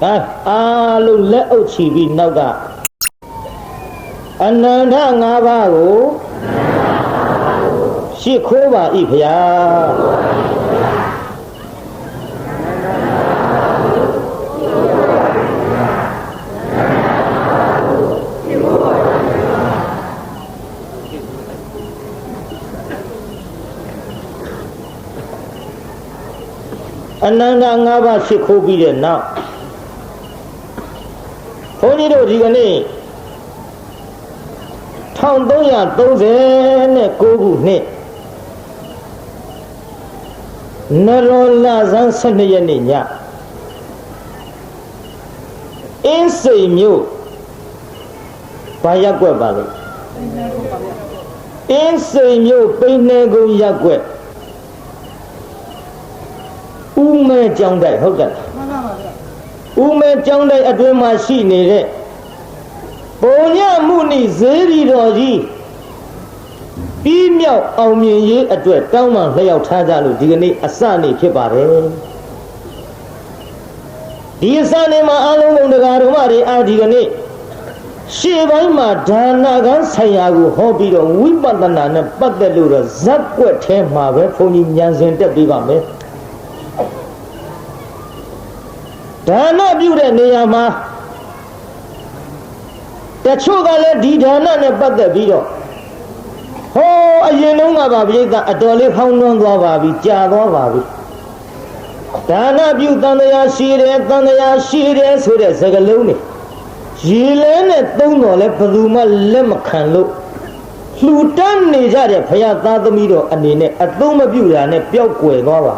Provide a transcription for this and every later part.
အားလုံးလက်အုပ်ချီပြီးနောက်ကအနန္တ၅ပါးကိုရှိခိုးပါ၏ဖျားအနန္တ၅ပါးရှိခိုးပြီးတဲ့နောက်ဘုန်းကြီးတို့ဒီကနေ့1339ခုနှစ်နရောလဆန်း12ရက်နေ့ညအင်းစိန်မြို့ဘာရက်ကွက်ပါလဲအင်းစိန်မြို့ပိန်းနေကုန်းရက်ကွက်ဦးမဲကျောင်းတိုက်ဟုတ်တယ်မှန်ပါပါဗျာဦးမဲကျောင်းတိုက်အတွင်းမှာရှိနေတဲ့ပုံညမှုနိဇေရီတော်ကြီးပြီးမြောက်အောင်မြင်ရေးအတွက်တောင်းပန်လျှောက်ထားကြလို့ဒီကနေ့အစနေ့ဖြစ်ပါတယ်ဒီအစနေ့မှာအလုံးစုံတရားတော်မတွေအားဒီကနေ့ရှေ့ပိုင်းမှာဒါနကံဆိုင်ရာကိုဟောပြီးတော့ဝိပဿနာနဲ့ပတ်သက်လို့တော့ဇက်ွက်ထဲမှာပဲဘုန်းကြီးဉာဏ်စဉ်တက်ပြီးပါမယ်ဒါနပြုတဲ့နေရာမှာတချို့ကလည်းဒီဒါနနဲ့ပတ်သက်ပြီးတော့ဟောအရင်တုန်းကပါပြိဿအတော်လေးဖောင်းနှွမ်းသွားပါပြီကြာသွားပါပြီဒါနပြုတန်တရားရှိတယ်တန်တရားရှိတယ်ဆိုတဲ့စကားလုံးတွေရေလဲနဲ့သုံးတော်လဲဘယ်သူမှလက်မခံလို့လှူတန်းနေကြတဲ့ဘုရားသားသမီးတော်အနေနဲ့အသုံးမပြုတာနဲ့ပျောက်ကွယ်သွားပါ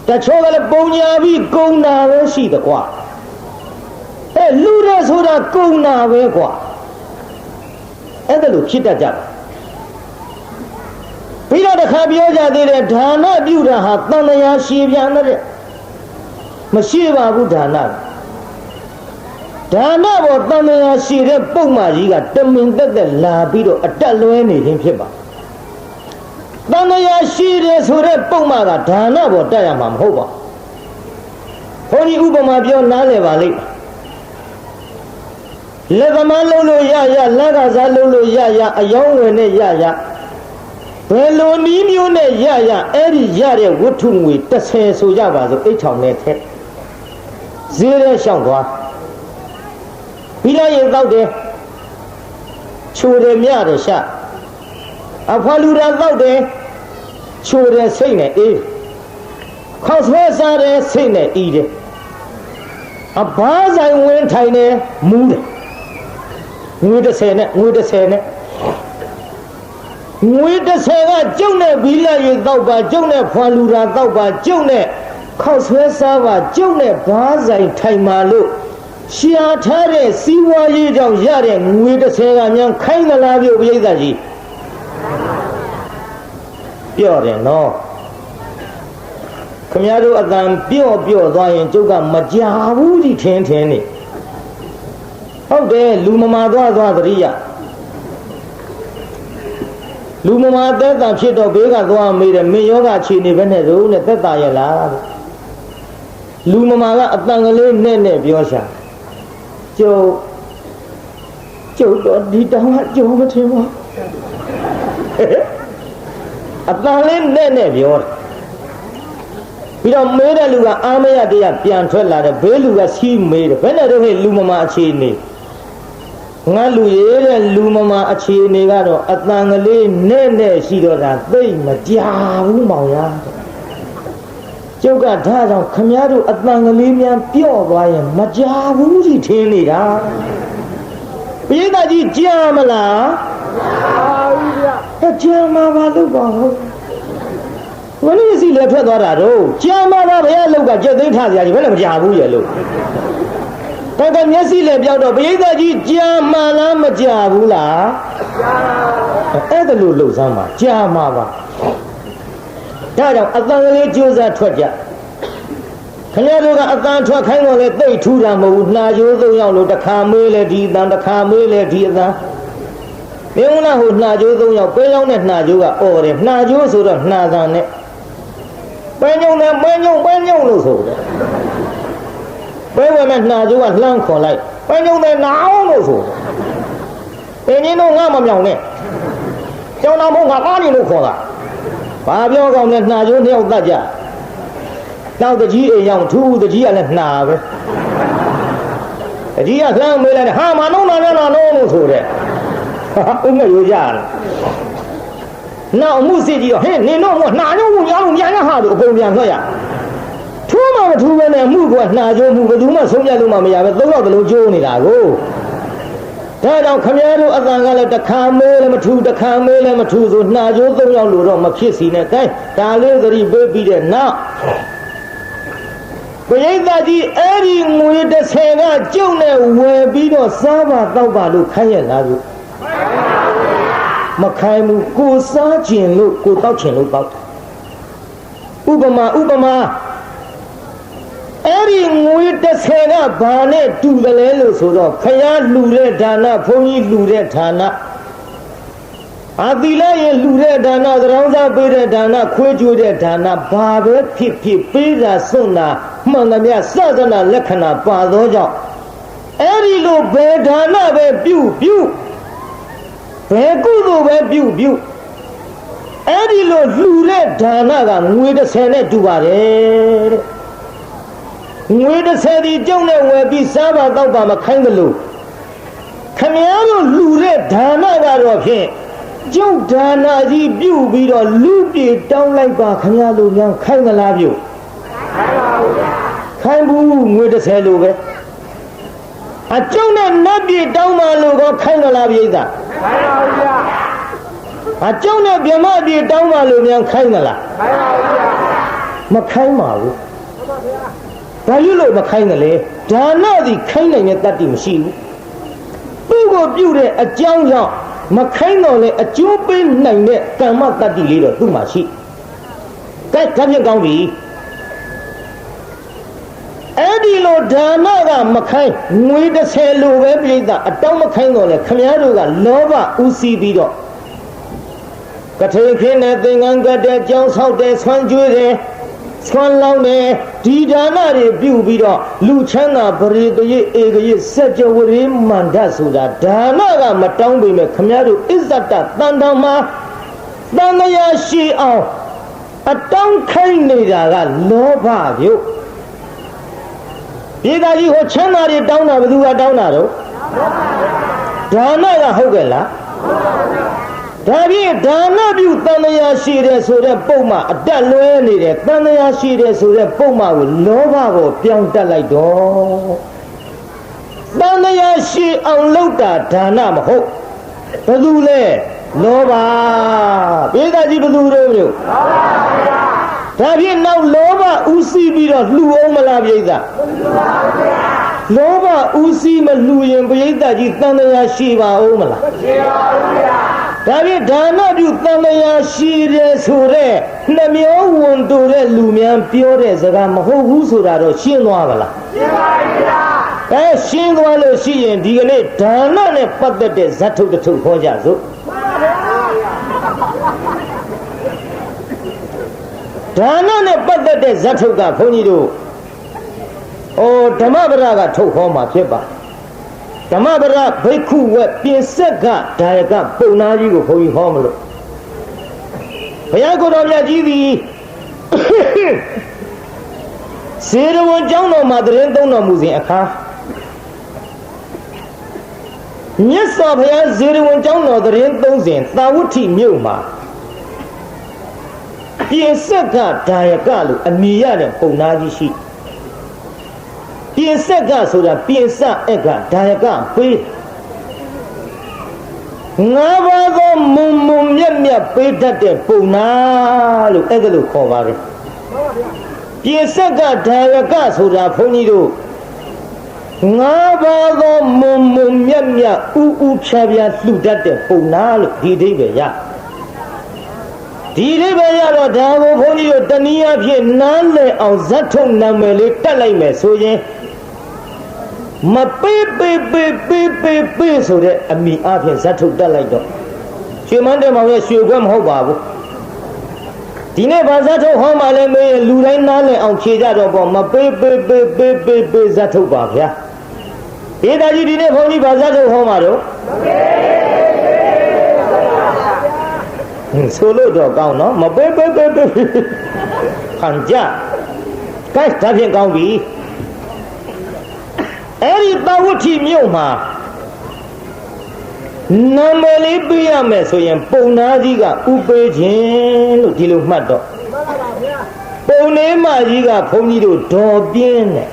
တချို့ကလည်းပုံညာပြီးကုံနာပဲရှိတယ်ကွာလူတဲ့ဆိုတာကုံနာပဲကွာအဲ့ဒါလို့ဖြစ်တတ်ကြတယ်ပြီးတော့တစ်ခါပြောကြသေးတယ်ဒါနပြုတာဟာတန်တရားရှည်ပြန်တဲ့မရှိပါဘူးဒါနပေါ်တန်တရားရှည်တဲ့ပုံမှန်ကြီးကတမင်သက်သက်လာပြီးတော့အတက်လွဲနေခြင်းဖြစ်ပါတန်တရားရှိတယ်ဆိုတဲ့ပုံမှန်ကဒါနပေါ်တက်ရမှာမဟုတ်ပါဘုန်းကြီးဥပမာပြောနားလည်ပါလိမ့်လက်သမားလုံးလို့ရလက်ကစားလုံးလို့ရအယောင်းဝင်နဲ့ရဘယ်လိုနည်းမျိုးနဲ့ရအဲ့ဒီရတဲ့ဝတ္ထုငွေ30ဆိုကြပါစို့အိတ်ထောင်နဲ့ထက်ဈေးရဲရှောက်သွားပြီးတော့ရင်တောက်တယ်ချိုတယ်မြတယ်ရှာအဖွာလူတာတောက်တယ်ချိုတယ်စိတ်နဲ့အေးခေါက်ဆွဲစားတယ်စိတ်နဲ့အေးတယ်အဘားဆိုင်ဝင်ထိုင်တယ်မူးတယ်ငွေ30နဲ့ငွေ30နဲ့ငွေ30ကကျုပ်နဲ့ဘီလာရေတောက်ပါကျုပ်နဲ့ဖွာလူတာတောက်ပါကျုပ်နဲ့ခေါက်ဆွဲစားပါကျုပ်နဲ့ဘားဆိုင်ထိုင်ပါလို့ရှာထားတဲ့စီးပွားရေးကြောင့်ရတဲ့ငွေ30ကများခိုင်းသလားပြုတ်ပြိဿကြီးပြောတယ်နော်ခမည်းတော်အတန်ပြော့သွားရင်ကျုပ်ကမကြဘူးဒီထင်းနေဟုတ်တယ်လူမမာသွားသတိရလူမမာသက်တာဖြစ်တော့ဘေးကသွားမေးတယ်မင်းယောဂအခြေအနေပဲနဲ့တို့နဲ့သက်တာရလားလူမမာကအတန်ကလေးနဲ့ပြောရှာကျုပ်တော့ဒီတောင်ကကျုပ်မထင်ပါအတန်လေးနဲ့ပြောတယ်ပြီးတော့မေးတဲ့လူကအာမရတရားပြန်ထွက်လာတယ်ဘေးလူကစီးမေးတယ်ဘယ်နဲ့တော့ဟဲ့လူမမာအခြေအနေငါလူရဲ့တဲ့လူမမာအခြေအနေကတော့အတန်ကလေးနဲ့ရှိတော့တာသိမကြဘူးမောင်ရကျုပ်ကဒါကြောင့်ခမည်းတော်အတန်ကလေးများပြော့သွားရင်မကြဘူးကြီးထင်းနေတာပိဋကကြီးကြာမလားကြာမှာပါလို့ပါဟုတ်ဝိနည်းစီလည်းထွက်သွားတာတော့ကြာမှာပါဘုရားလောက်ကကြက်သိမ်းထားစရာကြီးဘယ်လည်းမကြဘူးရဲ့လို့တကယ်မျက်စိလည်းပြောက်တော့ပိဋကကြီးကြာမှာလားမကြဘူးလားအဲ့ဒါလို့လှုပ်စမ်းပါကြာမှာပါဒါကြောင့်အတန်ကလေးကြိုးစားထွက်ကြခင်ဗျားတို့ကအတန်ထွက်ခိုင်းတော့လေသိပ်ထူတာမဟုတ်ဘူးနှာကြိုးသုံးယောက်လို့တစ်ခါမေးလေဒီအတန်တစ်ခါမေးလေဒီအတန်မင်းလားဟိုနှာကြိုးသုံးယောက်ပဲရောက်တဲ့နှာကြိုးကအော်တယ်နှာကြိုးဆိုတော့နှာသံနဲ့ပဲညုံနဲ့ပဲညုံလို့ဆိုတယ် နှာကျိုးကလှမ်းခေါ်လိုက်ပန်းကျုံတဲ့နာအောင်လို့ဆိုပင်ကြီးတို့ငါမမြောင်နဲ့ကျောင်းသားမို့ငါကားနေလို့ခေါ်တာဘာပြောကောင်းလဲနှာကျိုးနှစ်ယောက်တတ်ကြနောက်တကြီးအိမ်ရောက်ထူးတကြီးကလည်းနှာပဲတကြီးကလှမ်းမေးလိုက်ဟာမနှုံးနာနဲ့နာနှုံးလို့ဆိုတဲ့ဥမဲ့ရိုးကြတယ်နောက်အမှုစစ်ကြီးတော့ဟဲ့နင်တို့ကနှာကျိုးမှုညာလို့မြန်ရဟာလို့အကုန်ပြန်ထွက်ရထူးမှမထူးပဲနဲ့မှုကနှာကျိုးမှုဘယ်သူမှဆုံးဖြတ်လို့မှမရပဲသုံးယောက်တလုံးကျိုးနေတာကိုဒါကြောင့်ခမည်းတော်အတန်ကလည်းတစ်ခါမေးလည်းမထူးတစ်ခါမေးလည်းမထူးဆိုနှာကျိုးသုံးယောက်လို့တော့မဖြစ်စီနဲ့အဲဒါလေးသတိပေးပြီးတဲ့နောက်ပရိသတ်ကြီးအဲ့ဒီငွေ30ကကျုပ်နဲ့ဝယ်ပြီးတော့စားပါတောက်ပါလို့ခိုင်းရလားလို့မခိုင်းဘူးကိုစားကျင်လို့ကိုတောက်ချင်လို့တောက်ဥပမာအဲ့ဒီငွေ30ကဘာနဲ့တူတယ်လဲလို့ဆိုတော့ခရလှူတဲ့ဒါနဘုန်းကြီးလှူတဲ့ဒါနအာသီလရဲ့လှူတဲ့ဒါနသရောင်းစားပေးတဲ့ဒါနခွေးကြွေးတဲ့ဒါနဘာပဲဖြစ်ဖြစ်ပေးတာစွန့်တာမှန်သမျှစသနာလက္ခဏာပါသောကြောင့်အဲ့ဒီလိုဘယ်ဒါနပဲပြုဘယ်ကုသိုလ်ပဲပြုအဲ့ဒီလိုလှူတဲ့ဒါနကငွေ30နဲ့တူပါတယ်တဲ့ငွေ30ဒီကျုံနဲ့ဝယ်ပြီးစားပါတော့ပါမခိုင်းသလိုခမည်းတော်လှူတဲ့ဒါနကတော့ဖြင့်ကျုပ်ဒါနကြီးပြုပြီးတော့လူပြေတောင်းလိုက်ပါခမည်းတော်များခိုင်းသလားပြုခိုင်းဘူးငွေ30လိုပဲအကျုံနဲ့နတ်ပြေတောင်းပါလို့တော့ခိုင်းသလားပြိဿခိုင်းပါဘူးဗျာအကျုံနဲ့ဗြဟ္မပြေတောင်းပါလို့များခိုင်းသလားခိုင်းပါဘူးဗျာမခိုင်းပါဘူးဘာလို့မခိုင်းတယ်လဲဒါနသည်ခိုင်းနိုင်တဲ့တတ္တိမရှိဘူးသူ့ကိုပြုတဲ့အကြောင်းကြောင့်မခိုင်းတော့လေအကျိုးပေးနိုင်တဲ့ကမ္မတတ္တိလေးတော့သူ့မှာရှိကဲဒါဖြင့်ကောင်းပြီအဲ့ဒီလိုဒါနကမခိုင်းငွေ30လိုပဲပြိဿအတောင်းမခိုင်းတော့လေခမည်းတော်ကလောဘဥစီးပြီးတော့ကထေခင်းနဲ့သင်္ကန်းကတဲ့ကြောင်းဆောက်တဲ့ဆွမ်းကျွေးတဲ့ဆွမ်းလောင်းတဲ့ဒီဒါနတွေပြုပြီးတော့လူချမ်းသာပရိသေဧကရေစัจ java ရေမန္တဆိုတာဒါနကမတောင်းပေမဲ့ခမည်းတော်အစ္ဆတတန်တော်မှာတန်မြာရှိအောင်အတောင်းခိုင်းနေတာကလောဘပြုတ်ပြည်သားကြီးဟိုချမ်းသာတွေတောင်းတာဘယ်သူကတောင်းတာတော့ဒါနကဟုတ်ကဲ့လားဒါဖြင့်ဒါနပြုတန်မြာရှိတယ်ဆိုတဲ့ပုံမှအတက်လွဲနေတယ်တန်မြာရှိတယ်ဆိုတဲ့ပုံမှကိုလောဘကိုပြောင်းတက်လိုက်တော့တန်မြာရှိအောင်လုပ်တာဒါနမဟုတ်ဘယ်သူလဲလောဘပြည်သားကြီးဘယ်သူတို့မျိုးဒါဖြင့်နောက်လောဘဥစီးပြီးတော့လှူအောင်မလားပြိဿလောဘဥစီးမလှူရင်ပြိဿကြီးတန်မြာရှိပါအောင်မလားမရှိပါဘူးဗျာဒါဖြင့်ဒါနပြုတန်မြာရှိတယ်ဆိုတဲ့နှမျောဝန်တိုတဲ့လူများပြောတဲ့စကားမဟုတ်ဘူးဆိုတာတော့ရှင်းသွားပါလားရှင်းပါပြီဗျာရှင်းသွားလို့ရှိရင်ဒီကနေ့ဒါနနဲ့ပတ်သက်တဲ့ဇတ်ထုတ်တစ်ထုတ်ခေါ်ကြစို့ဒါနနဲ့ပတ်သက်တဲ့ဇတ်ထုတ်ကဘုန်းကြီးတို့ဓမ္မပဒကထုတ်ခေါ်မှာဖြစ်ပါဓမ္မပဒဘိက္ခုဝက်ပြင်ဆက်ကဒါယကပုံနာကြီးကိုဘုန်းကြီးဟောမလို့ဘုရားကိုယ်တော်မြတ်ကြီးသည်စေရဝံကျောင်းတော်မှာတရင်သုံးတော်မူစဉ်အခါမြတ်စွာဘုရားစေရဝံကျောင်းတော်တရင်သုံးစဉ်သာဝတ္ထိမြို့မှာပြင်ဆက်ကဒါယကလို့အမည်ရတဲ့ပုံနာကြီးရှိပြင်ဆက်ကဆိုတာပြင်စအက်ကဒါယကပေးငါးပါးသောမုံမုံမြတ်မြတ်ပေးတတ်တဲ့ပုံနာလို့အဲ့ဒါလို့ခေါ်ပါတယ်ပြင်ဆက်ကဒါယကဆိုတာဘုန်းကြီးတို့ငါးပါးသောမုံမုံမြတ်မြတ်ဥဥဖြာဖြာလှူတတ်တဲ့ပုံနာလို့ဒီအိဗယ်ရဒီအိဗယ်ရတော့ဒါကိုဘုန်းကြီးတို့တနည်းအားဖြင့်နားလည်အောင်ဇတ်ထုတ်နာမည်လေးတက်လိုက်မယ်ဆိုရင်မပေးဆိုတဲ့အမိအားဖြင့်ဇတ်ထုတ်တက်လိုက်တော့ရွှေမန်းတဲ့မောင်ရဲ့ရွှေခွဲမဟုတ်ပါဘူး ဒီနေ့ဘာသာထုတ်ဟောမှလည်းမေးလူတိုင်းနားလည်အောင်ဖြေကြတော့ပေါ့မပေးဇတ်ထုတ်ပါဗျာဒေတာကြီးဒီနေ့ဘုန်းကြီးဘာသာထုတ်ဟောမှာတော့ဆိုလို့တော့ကောင်းနော်မပေးခံကြကဲဒါဖြင့်ကောင်းပြီအဲ့ဒီတာဝဋ္ဌိမြို့မှာနာမည်လေးပြရမယ်ဆိုရင်ပုံနာကြီးကဥပေးခြင်းလို့ဒီလိုမှတ်တော့ပုံနေမကြီးကဘုန်းကြီးတို့ဒေါ်ပြင်းတယ်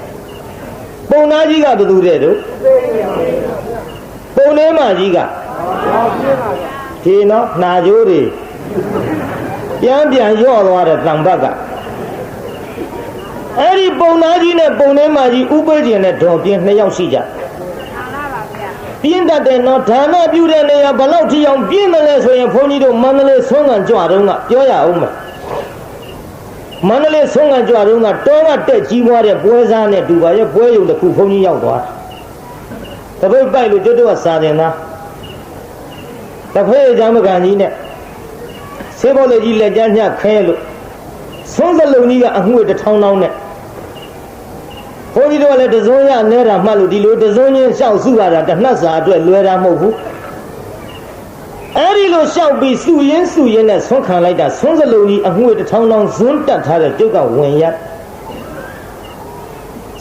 ပုံနာကြီးကဘယ်သူတဲ့တို့ပုံနေမကြီးကဒီနော်နှာကြိုးတွေပြန်ရော့သွားတဲ့တံပတ်ကအဲ့ဒီပုံနာကြီးနဲ့ပုံနေမကြီးဥပေးခြင်းနဲ့ဒေါ်ပြင်း2ယောက်ရှိကြပြင်းတတ်တယ်နော်ဒါနပြုတဲ့နေရာဘလောက်ထိအောင်ပြင်းတယ်လဲဆိုရင်ဘုန်းကြီးတို့မန္တလေးဆုံးငံကြွတုန်းကပြောရအောင်မယ်မန္တလေးဆုံးငံကြွတုန်းကတောကတက်ကြီးပွားတဲ့ပွဲစားနဲ့တူပါရဲ့ပွဲရုံတစ်ခုဘုန်းကြီးရောက်သွားတပိတ်ပိုက်လို့ကျွတ်တော့စာတင်သားတဖက်ကြောင့်မကန်ကြီးနဲ့ဆေးဘောလေးကြီးလက်ကျန်းညခဲလို့ဆုံးစလုံးကြီးကအငွေ1000တောင်းနဲ့ဘုန်းကြီးတို့ကလည်းတစုံရနေတာမှတ်လို့ဒီလိုတစုံချင်းလျှောက်စုရတာတနှက်စာအတွက်လွယ်တာမဟုတ်ဘူးအဲ့ဒီလိုလျှောက်ပြီးစုရင်းနဲ့ဆွမ်းခံလိုက်တာဆွမ်းစလုံးကြီးအငွေ1000တောင်းဇွန်းတက်ထားတဲ့ကျုပ်ကဝင်ရ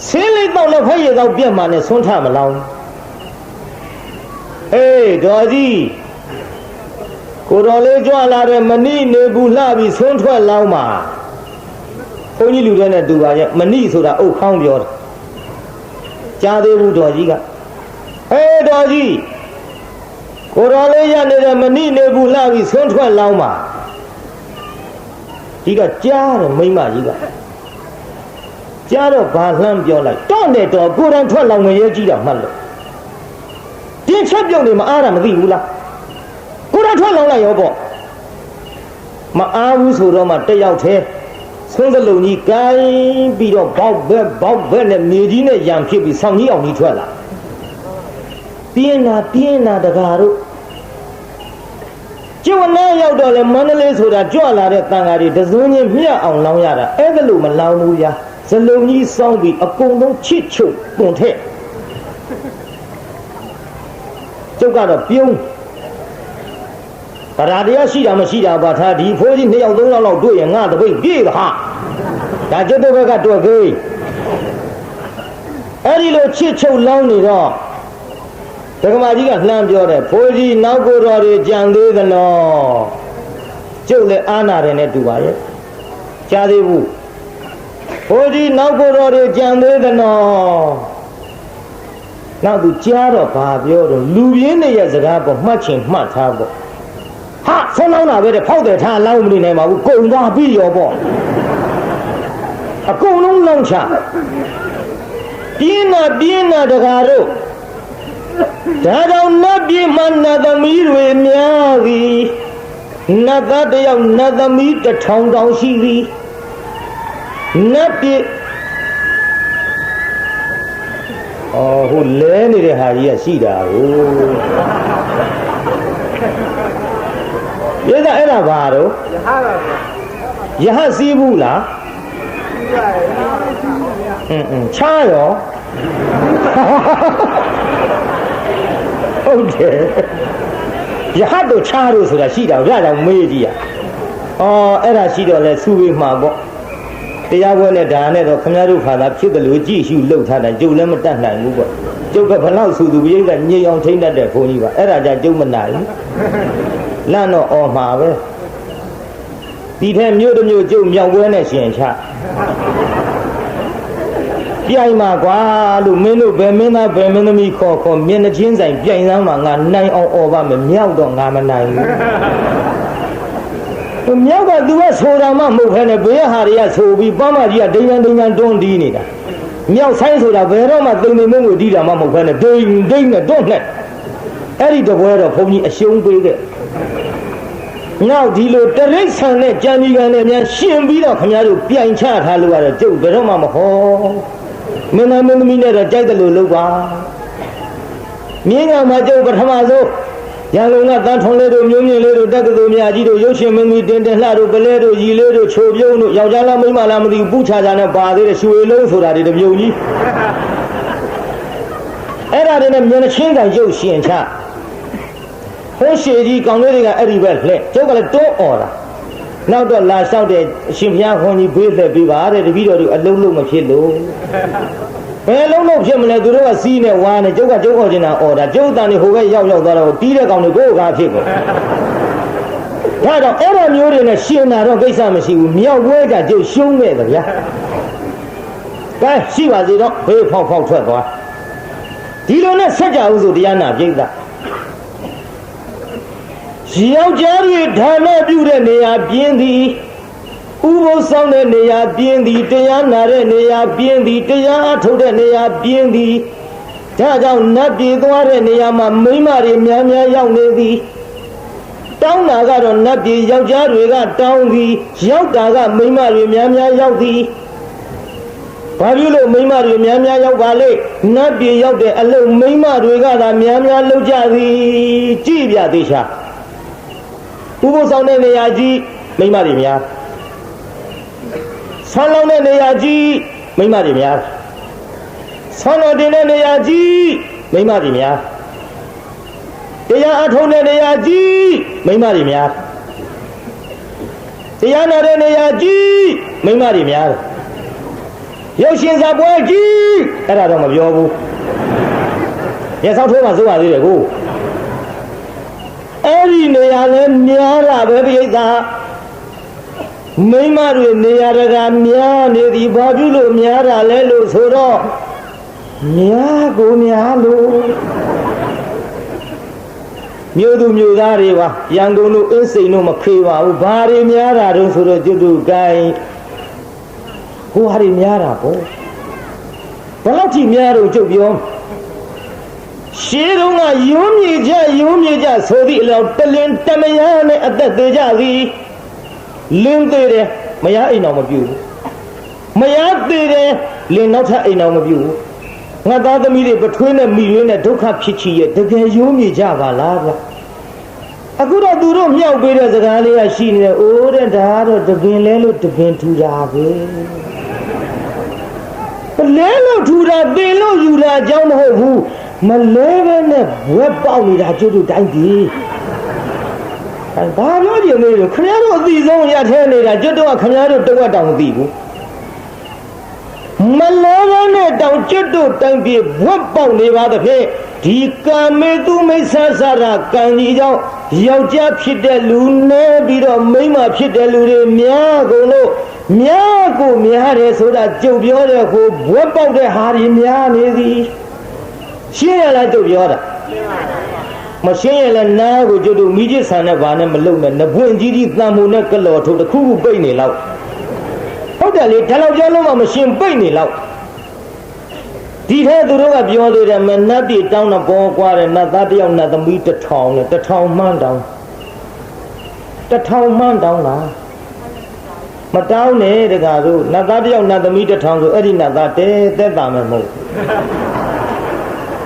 ဆင်းလေးတော့လည်းဖက်ရတော့ပြက်မှနဲ့ဆွမ်းထမလောင်းအေးဒေါ်ကြီးကိုတော်လေးကြွလာတဲ့မဏိနေဘူးလှပြီးဆွမ်းထွက်လောင်းမှာဘုန်းကြီးလူတွေနဲ့တူပါရဲ့မဏိဆိုတာအုတ်ခေါင်းပြောတယ်ကြားသေးဘူးတော်ကြီးကဟေးတော်ကြီးကိုတော်လေးရနေတဲ့မဏိနေဘူးလှပြီးဆွမ်းထွက်လောင်းမှာဒီကကြားတယ်မိမကြီးကကြားတော့ဘာလှမ်းပြောလိုက်တော့နဲ့တော့ကိုယ်တိုင်ထွက်လောင်းငရဲကြီးတာမှတ်လို့ဒီချက်ပြုတ်နေမအားတာမသိဘူးလားကိုယ်တိုင်ထွက်လောင်းလိုက်ရောပေါ့မအားဘူးဆိုတော့မှတက်ရောက်သေးဆုံးစလုံးကြီးကိုင်းပြီးတော့ဘောက်ဘက်နဲ့မြေကြီးနဲ့ရံဖြစ်ပြီးဆောင်းကြီးအောင်ကြီးထွက်လာပြင်းလာတကားတို့ကျုပ်နဲ့ရောက်တော့လေမန္တလေးဆိုတာကြွလာတဲ့တန်ဃာတွေတစုံချင်းမြတ်အောင်လောင်းရတာအဲ့ဒါလို့မလောင်းဘူးဗျာစလုံးကြီးစောင်းပြီးအကုန်လုံးချစ်ချုပ်ပွန်ထက်ကျုပ်ကတော့ပြုံးဗရာတရားရှိတာမရှိတာပါထားဒီဖိုးကြီး2ယောက်3ယောက်လောက်တွေ့ရင်ငါတပိတ်ပြေးတာဟာဒါကျွတ်တဲ့ဘက်ကတွေ့ခေးအဲ့ဒီလိုချစ်ချုပ်လောင်းနေတော့ဒကမာကြီးကလှမ်းပြောတယ်ဖိုးကြီးနောက်ကိုတော်တွေကြံသေးသလားကျုပ်လည်းအာနာတယ်နဲ့တူပါရဲ့ကြားသေးဘူးဖိုးကြီးနောက်ကိုတော်တွေကြံသေးသလားနောက်သူကြားတော့ဘာပြောတော့လူပြင်းတွေရဲ့စကားပေါ်မှတ်ချင်မှတ်ထားပေါ့ဟာဆုံးလောင်းတာပဲတဲ့ဖောက်တယ်ထားလောင်းမနေနိုင်ပါဘူးကုံသွားပြီးရောပေါ့အကုန်လုံးလောင်းချပြင်းနာတကားတို့ဒါကြောင့်နတ်ပြည်မှာနတ်သမီးတွေများသည်နတ်သားတယောက်နတ်သမီး1000တောင်ရှိသည်နတ်ပြည်ဟိုလဲနေတဲ့ဟာကြီးကရှိတာကိုရဲအဲ့ဒါဘာတော့ယဟစီးဘူးလားချားရောဟုတ်တယ်ယဟတို့ချားတို့ဆိုတာရှိတာရအောင်မေးကြည့်ရအဲ့ဒါရှိတော့လဲစူပြီးမှာပေါ့တရားပွဲနဲ့ဒါနဲ့တော့ခမည်းတော်ခါသာဖြစ်တယ်လို့ကြည့်ရှုလှုပ်ထားတယ်ကျုပ်လည်းမတတ်နိုင်ဘူးပေါ့ကျုပ်ကဘလောက်ဆူသူပြိဿညင်အောင်ထိမ့်တတ်တဲ့ဘုန်းကြီးပါအဲ့ဒါကြကျုပ်မနိုင်ဘူးလန့်တော့အော်မှာပဲဒီထဲမြို့တစ်မြို့ကျုပ်မြောက်ပွဲနဲ့ရှင်ချပြိုင်မှာကွာလို့မင်းတို့ဘယ်မင်းသားဘယ်မင်းသမီးခေါ်မျက်နှချင်းဆိုင်ပြိုင်စမ်းမှာငါနိုင်အောင်အော်ပါမယ်မြောက်တော့ငါမနိုင်ဘူးမြောက်ကသူကဆိုတာမှမဟုတ်ခဲနဲ့ဘေးဟာတွေကဆိုပြီးပန်းမကြီးကဒိန်ညာတွန်းတီးနေတာမြောက်ဆိုင်ဆိုတာဘယ်တော့မှသိမ့်သိမ့်မုံကိုတီးတာမှမဟုတ်ခဲနဲ့ဒိန်နဲ့တွန်းနဲ့အဲ့ဒီတပွဲတော့ဘုန်းကြီးအရှုံးပေးခဲ့နောက်ဒီလိုတရိတ်ဆန်နဲ့ကြံဒီကန်နဲ့များရှင်ပြီးတော့ခင်ဗျားတို့ပြိုင်ချထားလို့ရတယ်ကျုပ်ဘယ်တော့မှမဟောမင်းသားမင်းသမီးနဲ့တော့ကြိုက်တယ်လို့လုပ်ပါမြင်းကမှကျုပ်ပထမဆုံး ရန်ကုန်ကတန်းထုံးလေးတို့မျိုးမြင့်လေးတို့တက္ကသိုလ်များကြီးတို့ရုပ်ရှင်မင်းကြီးတင်တင်လှတို့ပလဲတို့ရီလေးတို့ချိုပြုံးတို့ယောက်ျားလားမိန်းမလားမသိဘူးပူချာချာနဲ့ပါသေးတယ်ရွှေလုံးဆိုတာဒီတစ်ပြုံကြီးအဲ့ဒါတွေနဲ့မျက်နှာချင်းကန်ရုပ်ရှင်ချဟိုးရှည်ကြီးကောင်လေးတွေကအဲ့ဒီပဲလှဲ့ကျုပ်ကလည်းတွန်းអော်တာနောက်တော့လာလျှောက်တဲ့အရှင်ဘုရားခွန်ကြီးဘေးသက်ပေးပါတဲ့တပည့်တော်တို့အလုံးလုံးမဖြစ်လို့ဘယ်လုံးလုံးဖြစ်မလဲသူတို့ကစီးနဲ့ဝါနဲ့ကျုပ်ကကျုပ်ခေါ်ချင်တာអော်တာကျုပ်တန်နေဟိုဘက်ရောက်သွားတော့တီးတဲ့ကောင်တွေကိုကားဖြစ်ကုန်ဒါတော့အဲ့လိုမျိုးတွေနဲ့ရှင်တာတော့ကိစ္စမရှိဘူးမြောက်ပွဲကြကျုပ်ရှုံးခဲ့တယ်ဗျာကဲရှိပါစေတော့ဘေးဖောက်ထွက်သွားဒီလိုနဲ့ဆက်ကြဦးဆိုတရားနာပြိဿယောက်ျားတွေဓာနပြုတဲ့နေရာပြင်းသည်ဥပုသ်ဆောင်တဲ့နေရာပြင်းသည်တရားနာတဲ့နေရာပြင်းသည်တရားအထုတ်တဲ့နေရာပြင်းသည်ဒါကြောင့်နတ်ပြည်သွားတဲ့နေရာမှာမိန်းမတွေများများရောက်နေသည်တောင်းတာကတော့နတ်ပြည်ယောက်ျားတွေကတောင်းသည်ရောက်တာကမိန်းမတွေများများရောက်သည်ဘာဖြစ်လို့မိန်းမတွေများများရောက်ပါလေနတ်ပြည်ရောက်တဲ့အလုံးမိန်းမတွေကသာများများလုပ်ကြသည်ကြည့်ပြသေးချာဥပုသ်ဆောင်တဲ့နေရာကြီးမိန်းမတွေများဆောင်းလောင်းတဲ့နေရာကြီးမိန်းမတွေများဆောင်းတော်တင်တဲ့နေရာကြီးမိန်းမတွေများတရားအထုံးတဲ့နေရာကြီးမိန်းမတွေများတရားနာတဲ့နေရာကြီးမိန်းမတွေများရုပ်ရှင်စာပွဲကြီးအဲ့ဒါတော့မပြောဘူးရဆောက်ထိုးမှစိုးပါသေးတယ်ကိုအဲ့ဒီနေရာလဲများတာပဲပြိဿမိန်းမတွေနေရာတကာများနေသည်ဘာဖြစ်လို့များတာလဲလို့ဆိုတော့များကိုများလို့မြို့သူမြို့သားတွေပါရန်ကုန်တို့အင်းစိန်တို့မခေပါဘူးဘာတွေများတာတုံးဆိုတော့ကျွတ်တို့ကိုင်းဟိုဟာတွေများတာပေါ့ဘယ်လောက်ထိများတော့ကျုပ်ပြောရှင်းတော့ကယုံမြည်ကြဆိုသည့်အလောက်တလင်တမယားနဲ့အသက်သေးကြသည်လင်းသေးတယ်မယားအိမ်တော်မပြုဘူးမယားသေးတယ်လင်းနောက်ထပ်အိမ်တော်မပြုဘူးငါသားသမီးတွေပထွေးနဲ့မိရွေးနဲ့ဒုက္ခဖြစ်ချီရဲ့တကယ်ယုံမြည်ကြပါလားဗျအခုတော့သူတို့မြောက်ပေးတဲ့စကားလေးကရှိနေတယ်အိုးတဲ့ဒါကတော့တပင်လဲလို့တပင်ထူတာပဲလဲလို့ထူတာပင်လို့ယူတာအကြောင်းမဟုတ်ဘူးမလဲပဲနဲ့ဘွက်ပေါက်နေတာကျွတ်တို့တိုင်းပြည်ဘာပြောကြည့်နေလို့ခင်ဗျားတို့အသိဆုံးရထဲနေတာကျွတ်တို့ကခင်ဗျားတို့တဝက်တောင်မသိဘူးမလဲပဲနဲ့တောင်ကျွတ်တို့တိုင်းပြည်ဘွက်ပေါက်နေပါသဖြင့်ဒီကာမေတုမိစ္ဆာစာရကံကြီးကြောင့်ယောက်ျားဖြစ်တဲ့လူနဲ့ပြီးတော့မိန်းမဖြစ်တဲ့လူတွေများကုန်လို့များကိုများတယ်ဆိုတာကြုတ်ပြောတဲ့ကိုဘွက်ပေါက်တဲ့ဟာတွေများနေသည်ရှင်းရလားကြုတ်ပြောတာမရှင်းရလဲနားကိုကြုတ်တို့မိချစ်ဆန်နဲ့ဘာနဲ့မလုံနဲ့နဘွင့်ကြီးကြီးတန်မိုးနဲ့ကလော်ထုတ်တစ်ခုခုပိတ်နေလောက်ဟုတ်တယ်လေဒါလောက်ပြောလို့မှမရှင်းပိတ်နေလောက်ဒီထဲသူတို့ကပြောသေးတယ်မနတ်ပြည်တောင်းတော့ပေါ်ကွာတယ်နတ်သားတယောက်နတ်သမီး1000နဲ့1000မှန်းတောင်း1000မှန်းတောင်းလားမတောင်းနဲ့တကားတို့နတ်သားတယောက်နတ်သမီး1000ဆိုအဲ့ဒီနတ်သားတဲသက်တာမယ်မဟုတ်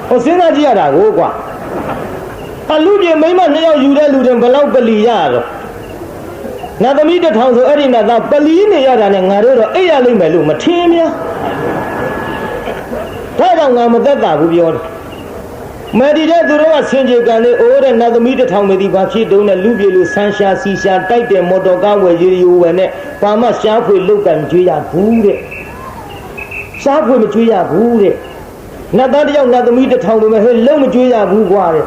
ဟိုစဉ်းစားကြည့်ရတာကိုကွာအလူပြေမိမ2ယောက်ယူတဲ့လူတွေဘယ်လောက်ပလီရတော့နတ်သမီး1000ဆိုအဲ့ဒီနတ်သားပလီနေရတာနဲ့ငါတို့တော့အိပ်ရလိမ့်မယ်လို့မထင်များဒါတော့ငါမသက်တာဘူးပြောတယ်မယ်ဒီတဲ့သူတို့ကဆင်ကြေကံလေးအိုးတဲ့နတ်သမီး1000မေဒီဘာဖြစ်တုံးနဲ့လူပြေလူဆန်းရှာစီရှာတိုက်တဲ့မော်တော်ကားဝယ်ရီဝယ်နဲ့ဘာမှရှားဖွေလုတ်ကန်ကြွေးရဘူးတဲ့ရှားဖွေမကြွေးရဘူးတဲ့နတ်သားတယောက်နတ်သမီး1000ပဲဟဲ့လုံးမကြွေးရဘူးကွာတဲ့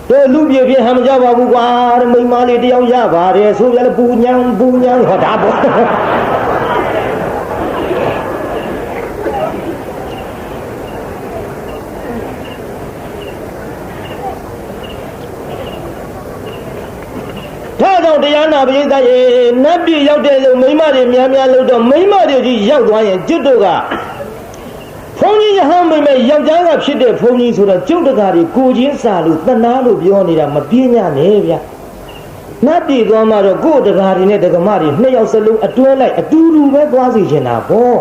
တို့လူပြေပြေဟမ်းမကြပါဘူးကွာတဲ့မိန်းမလေးတယောက်ရပါတယ်ဆိုပြလဲပူညံဟောတာပေါ့တရားနာပရိသတ်ရေနတ်ပြည်ရောက်တဲ့လို့မိန်းမတွေများများလို့တော့မိန်းမတွေကြီးရောက်သွားရင်ကျွတ်တို့ကဘုန်းကြီးရဟန်းမိမဲ့ယောက်ျားကဖြစ်တဲ့ဘုန်းကြီးဆိုတော့ကျုပ်တကာတွေကိုချင်းစာလို့တနာလို့ပြောနေတာမပြင်းညနဲ့ဗျနတ်ပြည်သွားမှတော့ကိုယ်တကာတွေနဲ့တကမတွေ2ယောက်စလုံးအတွဲလိုက်အတူတူပဲသွားစီချင်တာပေါ့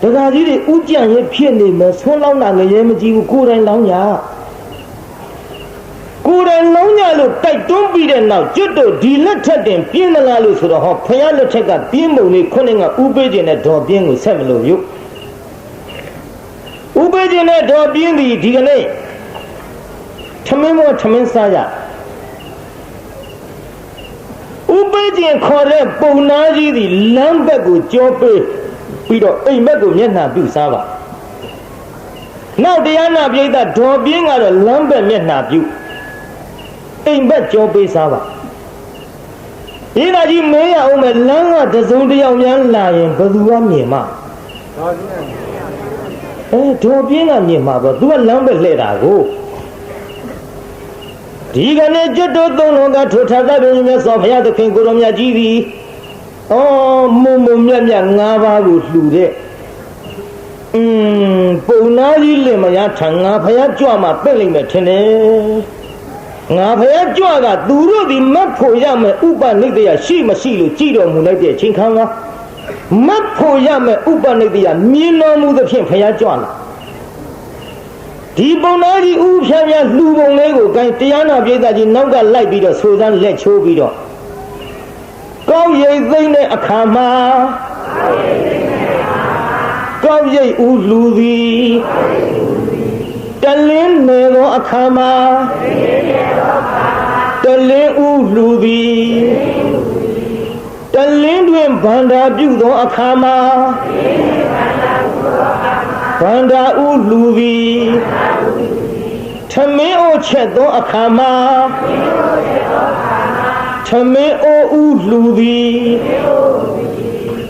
တကာကြီးတွေဥကြံရဖြစ်နေမယ်ဆွန်းလောင်းတာငရဲမကြည့်ဘူးကိုယ်တိုင်လောင်းရကိုယ်တိုင်လုံး လို့တိုက်တွန်းပြီးတဲ့နောက်ကျွတ်တို့ဒီလက်ထက်တင်ပြင်းလာလို့ဆိုတော့ဟောဖယားလက်ထက်ကပြင်းပုံလေးခုနှစ်ကဥပေးခြင်းနဲ့ဒေါ်ပြင်းကိုဆက်မလို့ပြုဥပေးခြင်းနဲ့ဒေါ်ပြင်းသည်ဒီကနေ့ထမင်းမောထမင်းစားရဥပေးခြင်းခေါ်တဲ့ပုံနာကြီးသည်လမ်းဘက်ကိုကြောပေးပြီးတော့အိမ်ဘက်ကိုမျက်နှာပြုစားပါနောက်တရားနာပိဋကဒေါ်ပြင်းကတော့လမ်းဘက်မျက်နှာပြုအိမ်ဘက်ကြောပေးစားပါဒီကကြီးမင်းရအောင်မဲ့လမ်းကတစုံတယောက်များလာရင်ဘယ်သူကမြင်မှာဒေါ်ပြင်းကမြင်မှာပေါ့သူကလမ်းဘက်လှည့်တာကိုဒီကနေ့ကျွတ်တို့သုံးလုံးကထိုထာသပင်မြတ်စွာဘုရားသခင်ကိုရောမြတ်ကြီးသည်မုံမုံမြတ်မြတ်၅ပါးကိုလှူတဲ့ပုံနာကြီးလင်မယားထံငါဘုရားကြွမှာပြင့်လိုက်မယ်ထင်တယ်ငါဘုရားကြွကသူတို့ဒီမတ်ဖို့ရမယ်ဥပနိဒေယရှိမရှိလို့ကြည်တော်မူလိုက်တဲ့အချိန်ခါမှာမတ်ဖို့ရမယ်ဥပနိဒေယမြင်တော်မူသဖြင့်ဘုရားကြွလာဒီပုံနာကြီးဥဖြားဖြားလှူပုံလေးကိုကိုင်းတရားနာပိဋကကြီးနောက်ကလိုက်ပြီးတော့ဆိုစမ်းလက်ချိုးပြီးတော့ကောင်းရိပ်သိမ့်တဲ့အခါမှာကောင်းရိပ်ဥလူသည်တလင်းနေသောအခါမှာတလင်းဥလူသည်တလင်းတွင်ဗန္ဒာပြုသောအခါမှာဗန္ဒာဥလူသည်ထမင်းအိုချက်သောအခါမှာထမင်းအိုဥလူသည်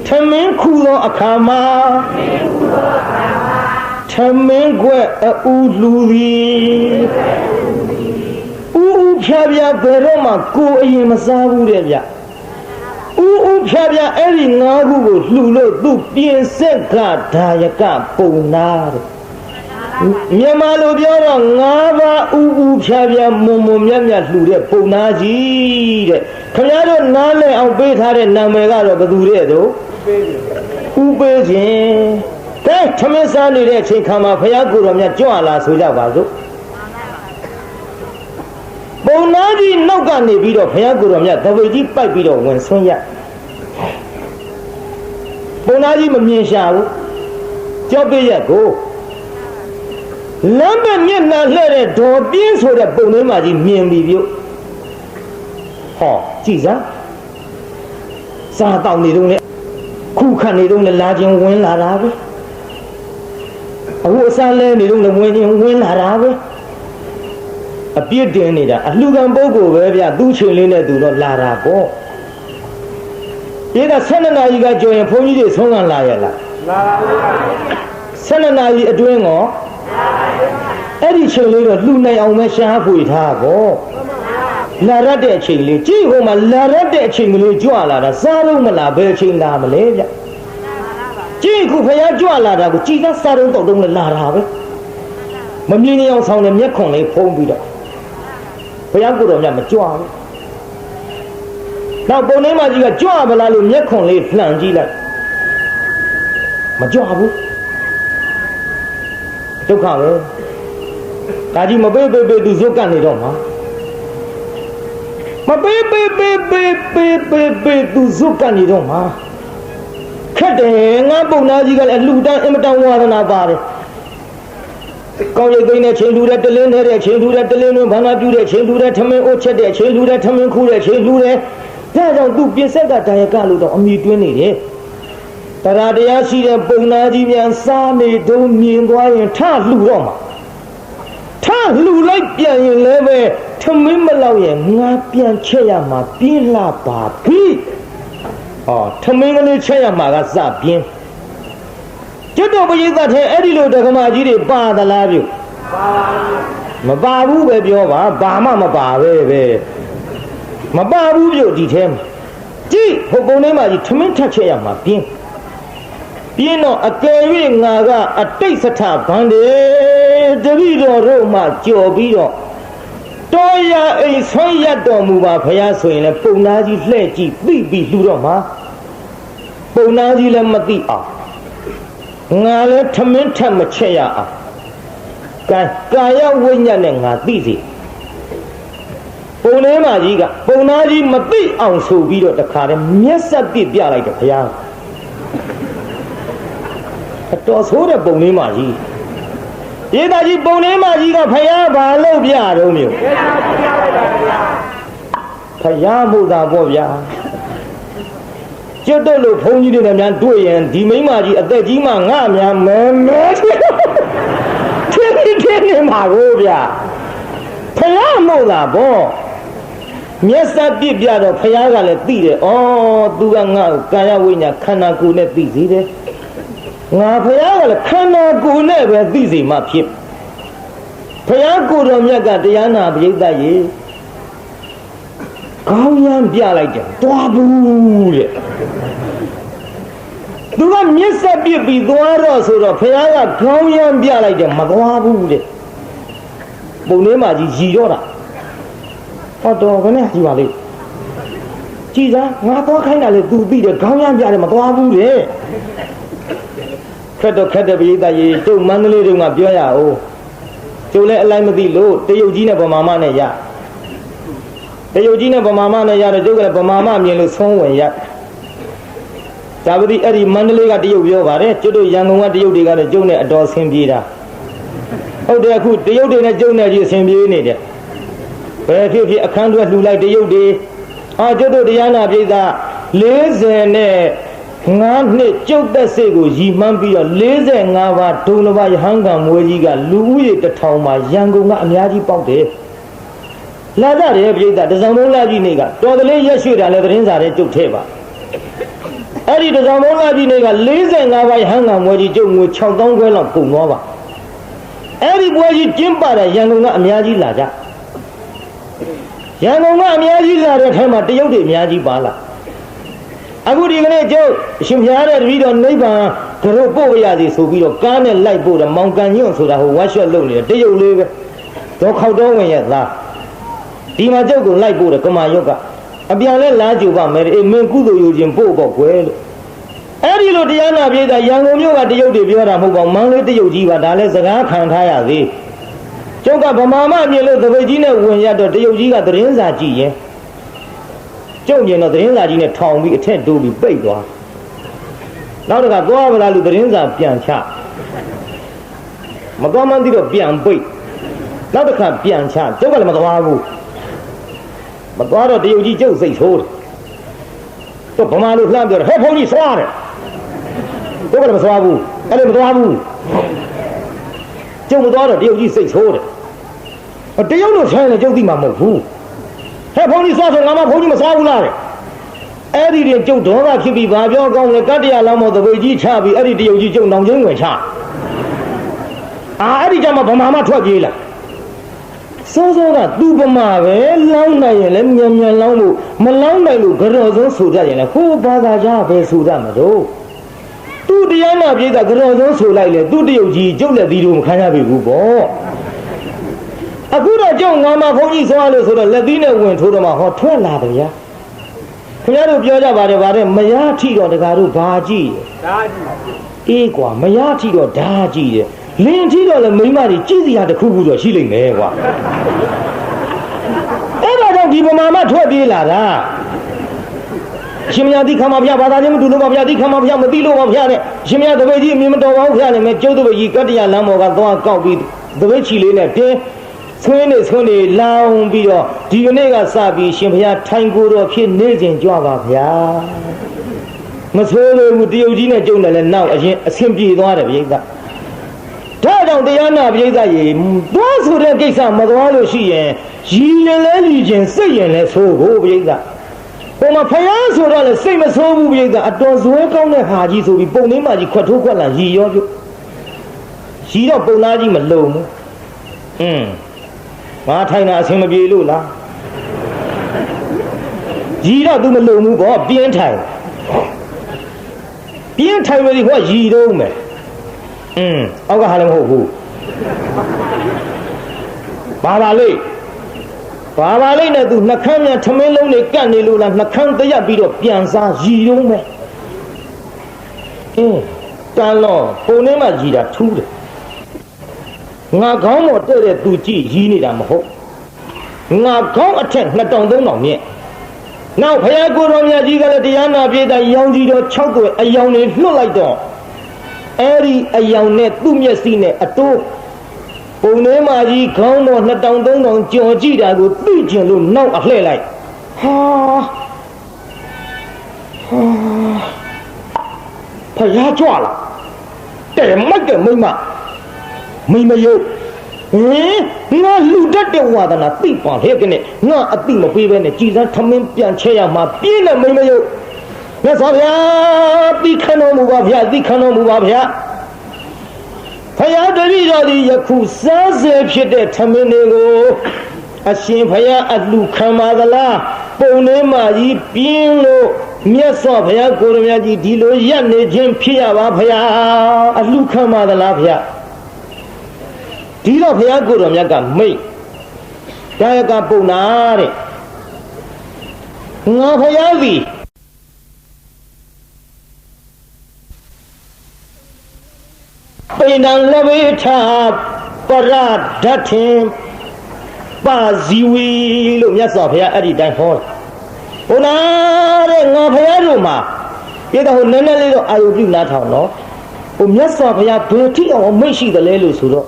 ထမင်းခူသောအခါမှာထမင်းခွက်အူလူသည်ဥဖြာဖြာဘယ်တော့မှကိုအရင်မစားဘူးတဲ့ဗျဥဖြာဖြာအဲ့ဒီ၅ခုကိုလှူလို့သူပြင်ဆက်ကဒါယကပုံနာတဲ့မြန်မာလိုပြောတော့၅ပါးဥဖြာဖြာမုံမုံမြတ်မြတ်လှူတဲ့ပုံနာကြီးတဲ့ခင်ဗျားတို့နားလည်အောင်ပေးထားတဲ့နာမည်ကတော့ဘယ်သူတဲ့တို့ဥပေးခြင်းကဲထမင်းစားနေတဲ့အချိန်ခါမှာဘုရားကိုယ်တော်မြတ်ကြွလာဆိုကြပါစို့ပုံနာကြီးနောက်ကနေပြီးတော့ဘုရားကိုယ်တော်မြတ်သပိတ်ကြီးပိုက်ပြီးတော့ဝင်ဆွန်းရပုံနာကြီးမမြင်ရှာဘူးကြောက်ပြရက်ကိုလမ်းပဲမျက်နှာလှဲ့တဲ့ဒေါ်ပြင်းဆိုတဲ့ပုံလေးမှကြီးမြင်ပြီပြုဟောကြည်စားစားတောင်းနေတော့လေခုခတ်နေတော့လေလာခြင်းဝင်လာတာပဲအခုအစားလဲနေတော့လေဝင်လာတာပဲအပြစ်တင်နေတာအလှကံပုဂ္ဂိုလ်ပဲဗျသူ့ချိန်လေးနဲ့သူတော့လာတာပေါ့ဒီက12နာရီကကြော်ရင်ဘုန်းကြီးတွေဆုံးခံလာရလားလာပါဘူး12နာရီအတွင်းကောအဲ့ဒီချိန်လေးတော့လှူနိုင်အောင်ပဲရှားဖွေထားပေါ့လာရတဲ့အချိန်လေးကြည့်ဟိုမှာလာရတဲ့အချိန်ကလေးကြွလာတာစားလို့မလားဘယ်ချိန်လာမလဲဗျကြည့်ခုဖယားကြွလာတာကိုကြည်သားစားတော့တောက်တော့လာတာပဲမမြင်အောင်ဆောင်တဲ့မျက်ခွန်လေးဖုံးပြီးတော့ဘုရားကိုယ်တော်မြတ်မကြွဘူးနောက်ပုံထဲမှာကြီးကကြွမလားလို့မျက်ခွန်လေးလှန်ကြည့်လိုက်မကြွဘူးဒုက္ခပဲဒါကြီးမပေးသူဇုတ်ကနေတော့မှာမပေးသူဇုတ်ကနေတော့မှာခက်တယ်ငါပုံနာကြီးကလည်းလူတန်းအင်မတန်ဝါဒနာပါတယ်ကောင်းရိပ်သိမ်းတဲ့ချိန်လှူတဲ့တလင်းတဲ့ချိန်လှူတဲ့တလင်းတွင်ဘာနာပြူတဲ့ချိန်လှူတဲ့ထမင်းအိုးချက်တဲ့ချိန်လှူတဲ့ထမင်းခူးတဲ့ချိန်လှူတဲ့ဒါကြောင့်သူပြင်ဆက်ကဒါယကလို့တော့အမိတွင်းနေတယ်တရားတရားရှိတဲ့ပုံနာကြီးများစားနေတုံးမြင်သွားရင်ထလှူတော့မှာထလှူလိုက်ပြန်ရင်လည်းပဲထမင်းမလောက်ရင်ငါပြန်ချက်ရမှာပြင်းလာပါပြီဟောထမင်းကလေးချက်ရမှာကစပြင်းကျွတ်တော်ပရိသတ်ထဲအဲ့ဒီလိုဒကမာကြီးတွေပါသလားပြုမပါဘူးပဲပြောပါဘာမှမပါပဲမပါဘူးပြုဒီထဲမှာကြည့်ဟိုပုံထဲမှာကြီးထမင်းထက်ချက်ရမှာပြင်းတော့အကယ်၍ငါကအတိတ်စထဗန္ဒေတပိတော်တို့မှကြော်ပြီးတော့တော်ရအိမ်ဆွမ်းရတော်မူပါဘုရားဆိုရင်လည်းပုံနာကြီးလှဲ့ကြည့်ပြီးလှူတော့မှာပုံနာကြီးလည်းမသိအောင်ငါလည်းထမင်းထက်မချက်ရအောင်ကာယဝိညာဉ်နဲ့ငါသိစီ ပုံလေးမကြီးကပုံသားကြီးမသိအောင်ဆိုပြီးတော့တခါတည်းမျက်စက်ပြစ်ပြလိုက်တယ်ဘုရားအတော်ဆိုးတဲ့ပုံလေးမကြီးဒေသကြီးပုံလေးမကြီးကဘုရားဘာလို့ပြတော့မျိုးဘုရားမို့သာပေါ့ဗျာကျွတ်တော့လို့ဘုန်းကြီးတွေနဲ့များတွေ့ရင်ဒီမိမကြီးအသက်ကြီးမှငါများမဲမဲထင်းနေမှာကိုဗျာဘုရားမို့သာပေါ့မျက်စက်ပြစ်ပြတော့ဘုရားကလည်းသိတယ်ဩသူကငါ့ကိုကာယဝိညာဉ်ခန္ဓာကိုယ်နဲ့သိစေတယ်ငါဘုရားကလည်းခန္ဓာကိုယ်နဲ့ပဲသိစေမှဖြစ်ဘုရားကိုယ်တော်မြတ်ကတရားနာပရိသတ်ရေကောင်းရမ်းပြလိုက်တယ်တွားဘူးတဲ့သူကမျက်စက်ပြစ်ပြီးသွားတော့ဆိုတော့ဘုရားကကောင်းရမ်းပြလိုက်တယ်မသွားဘူးတဲ့ပုံလေးမှကြီးရည်ရောတာဟောတော်ခနဲ့ကြည်ပါလေကြည်စားငါသွားခိုင်းတာလေသူသိတယ်ခေါင်းရမ်းပြတယ်မသွားဘူးတဲ့ခက်တော့ခက်တဲ့ပရိသတ်ရေကျုပ်မန္တလေးတုန်းကပြောရအောင်ကျုပ်လည်းအလိုက်မသိလို့တရုတ်ကြီးနဲ့ဗမာမနဲ့ရတရုတ်ကြီးနဲ့ဗမာမနဲ့ရတော့ကျုပ်ကလည်းဗမာမမြင်လို့ဆုံးဝင်ရဒါပတိအဲ့ဒီမန္တလေးကတရုတ်ပြောပါတယ်ကျုပ်တို့ရန်ကုန်ကတရုတ်တွေကလည်းကျုပ်နဲ့အတော်ဆင်ပြေတာဟုတ်တယ်အခုတရုတ်တွေနဲ့ကျုပ်နဲ့ကြီးဆင်ပြေနေတယ်ဘယ်ဖြစ်ဖြစ်အခန်းတွဲလှူလိုက်တရုတ်တွေကျွတ်တို့တရားနာပြည်သား40နဲ့5နှစ်ကျုပ်သက်စိတ်ကိုရည်မှန်းပြီးတော့45ပါးဒုံလဘရဟန်းကံမွေးကြီးကလူဦးရေ1000မှာရန်ကုန်ကအများကြီးပေါက်တယ်လာကြတယ်ပြည်သားတစောင်းလုံးလာကြီးနေကတော်ကလေးရက်ရွှေ့တာလည်းသတင်းစာထဲကျုပ်ထဲပါအဲ့ဒီတစောင်းလုံးလာကြီးနေက45ပါးရဟန်းကံမွေးကြီးကျုပ်ငွေ6000ခွဲလောက်ကုန်သွားပါအဲ့ဒီပွဲကြီးကျင်းပတဲ့ရန်ကုန်ကအများကြီးလာကြရန်ကုန်ကအများကြီးလာတဲ့ထဲမှာတရုတ်တွေအများကြီးပါလာအခုဒီကနေ့ကျုပ်အရှင်ဘုရားတဲ့တပည့်တော်နိဗ္ဗာန်ကတော့ပို့ရစီဆိုပြီးတော့ကားနဲ့လိုက်ပို့တယ်မောင်ကန်ညွန့်ဆိုတာဟိုဝါရှော့လုပ်နေတယ်တရုတ်လေးပဲတော့ခောက်တော့ဝင်ရဲ့သားဒီမှာကျုပ်ကိုလိုက်ပို့တယ်ကမာရွတ်ကအပြန်လဲလာကြူပါမယ်အေးမင်းကုသိုလ်ယူခြင်းပို့ပေါ့ကွယ်လို့အဲ့ဒီလိုတရားနာပြေးတာရန်ကုန်မြို့ကတရုတ်တွေပြောတာမဟုတ်ပါဘူးမန္တလေးတရုတ်ကြီးပါဒါလဲစကားခံထားရသေးကျုပ်ကဗမာမမြင်လို့သပိတ်ကြီးနဲ့ဝင်ရတော့တရုတ်ကြီးကသတင်းစာကြည့်ရင်ကျုပ်မြင်တော့သတင်းစာကြီးနဲ့ထောင်ပြီးအထက်တိုးပြီးပိတ်သွားနောက်တစ်ခါသွားပါလားလို့သတင်းစာပြန်ချမသွားမှန်းသိတော့ပြန်ပိတ်နောက်တစ်ခါပြန်ချကျုပ်ကလည်းမသွားဘူးမသွားတော့တရုတ်ကြီးကျုပ်စိတ်ဆိုးတယ်တော့ဗမာလူလှမ်းပြောတယ်ဟဲ့ဘုန်းကြီးဆွားတယ်ကျုပ်ကလည်းမဆွားဘူးအဲ့လိုမသွားဘူးကျုပ်မသွားတော့တရုတ်ကြီးစိတ်ဆိုးတယ်တရုတ်တို့ဆိုင်လည်းကျုပ်သိမှာမဟုတ်ဘူးဟဲ့ဘုန်းကြီးဆွားဆိုငါမှဘုန်းကြီးမဆွားဘူးလားတဲ့အဲ့ဒီကျုပ်ဒေါသဖြစ်ပြီးဘာပြောကောင်းလဲကတ္တရာလောင်းမောသပိတ်ကြီးချပြီးအဲ့ဒီတရုတ်ကြီးကျုပ်နောင်ချင်းဝင်ချအဲ့ဒီကြမှာဗမာမှထွက်ပြေးလာစိုးစိုးကသူ့ဗမာပဲလောင်းနိုင်ရင်လည်းမြန်မြန်လောင်းလို့မလောင်းနိုင်လို့ကြော်စုံဆိုကြရင်လည်းဟိုဘာသာကြားပဲဆိုကြမှာတော့သူ့တရားနာပြေးတာကြော်စုံဆိုလိုက်လေသူ့တရုတ်ကြီးကျုပ်လည်းဒီလိုမခံရပြီဘူးပေါ့အခုတော့ကျုပ်ငါမဘုန်းကြီးဆွားလို့ဆိုတော့လက်သီးနဲ့ဝင်ထိုးတော့မှဟောထွက်လာတယ်ဗျာခင်ဗျားတို့ပြောကြပါတယ်ဗါတဲ့မရထီတော့တကားတို့ဘာကြည့်ဓာကြည့်အေးကွာမရထီတော့ဓာကြည့်တယ်လင်းထီတော့လည်းမိမတွေကြည့်စရာတစ်ခုခုတော့ရှိလိမ့်မယ်ကွာအဲ့ဒါကြောင့်ဒီဗမာမထွက်ပြေးလာတာရှင်မယားတိခမဖျားဘာသာချင်းမတူလို့ပါဗျာတိခမဖျားမသိလို့ပါဗျာတဲ့ရှင်မယားတပည့်ကြီးအမြင်မတော်ပါဘူးဖျားလည်းမဲ့ကျုပ်တပည့်ကြီးကတ္တရာလမ်းပေါ်ကသွားကောက်ပြီးတပည့်ချီလေးနဲ့တင်းဆွေးနေလောင်းပြီးတော့ဒီကနေ့ကစပြီးရှင်ဘုရားထိုင်ကိုယ်တော်ဖြစ်နေခြင်းကြွပါဗျာမဆိုးလို့တရုတ်ကြီးနဲ့ကျုံတယ်လည်းနောက်အရင်အဆင်ပြေသွားတယ်ဗျိသဒါကြောင့်တရားနာဗျိသရေသွားဆိုတဲ့ကိစ္စမသွားလို့ရှိရင်ရည်ရင်လဲရည်ခြင်းစိတ်ရင်လဲဆိုးဖို့ဗျိသဟိုမှာဖယားဆိုတော့လည်းစိတ်မဆိုးဘူးဗျိသအတော်ဇွဲကောင်းတဲ့ဟာကြီးဆိုပြီးပုံလေးမှကြီးခွက်ထိုးခွက်လာရည်ရောပြုရည်တော့ပုံသားကြီးမလုံဘူးငါထိုင်တာအဆင်မပြေလို့လားရည်တော့သူမလုံဘူးပေါ့ပြင်းထိုင်မယ်ဒီဟောရည်တော့မယ်အောက်ကဟာလည်းမဟုတ်ဘူးဘာပါလိမ့်နဲ့သူနှခမ်းမြန်ထမင်းလုံးတွေကတ်နေလို့လားနှခမ်းတရက်ပြီးတော့ပြန်စားရည်တော့မယ်တန်တော့ပုံထဲမှာရည်တာထူးတယ်ငါခေါင်းပေါ်တဲ့သူကြည့်ရည်နေတာမဟုတ် ငါခေါင်းအထက်2000-3000မြင့်နောက်ဘုရားကိုယ်တော်မြတ်ကြီးကလည်းတရားနာပြေးတဲ့ရောင်ကြီးတော်6သွဲအယောင်တွေလွတ်လိုက်တော့အဲ့ဒီအယောင်နဲ့သူ့မျက်စိနဲ့အတိုးပုံထဲမှာကြီးခေါင်းတော်2000-3000ကြော်ကြည့်တာကိုသိကျင်လို့နောက်အလှည့်လိုက်ဟာဖယားကြွလာတဲ့မိုက်တဲ့မိမယုတ်ငါလူတတ်တဲ့ဝါဒနာသိပါလေကနေငါအသိမပေးဘဲနဲ့ကြည်စမ်းထမင်းပြန်ချဲရမှာပြင်းတဲ့မိမယုတ်မြတ်စွာဘုရားသိခဏတော်မူပါဗျာသိခဏတော်မူပါဗျာဖယားတပည့်တော်ဒီယခုစားစေဖြစ်တဲ့ထမင်းတွေကိုအရှင်ဘုရားအလှခံပါသလားပုံလေးမှာကြီးပြင်းလို့မြတ်စွာဘုရားကိုယ်တော်မြတ်ကြီးဒီလိုရက်နေခြင်းဖြစ်ရပါဘုရားအလှခံပါသလားဘုရားဒီတော့ဘုရားကိုယ်တော်မြတ်ကမိတ်ဒါယကပုံနာတဲ့ငါဘုရားသည်ပိဏံလဝေထပရဒဋ္ဌင်ပါဇီဝီလို့မြတ်စွာဘုရားအဲ့ဒီတိုင်းဟောတယ်ဘုရားတဲ့ငါဘုရားတို့မှာပြေတော့နည်းနည်းလေးတော့အာယုပြုနားထောင်နော်ဟိုမြတ်စွာဘုရားဘယ်ထိအောင်မိတ်ရှိတယ်လဲလို့ဆိုတော့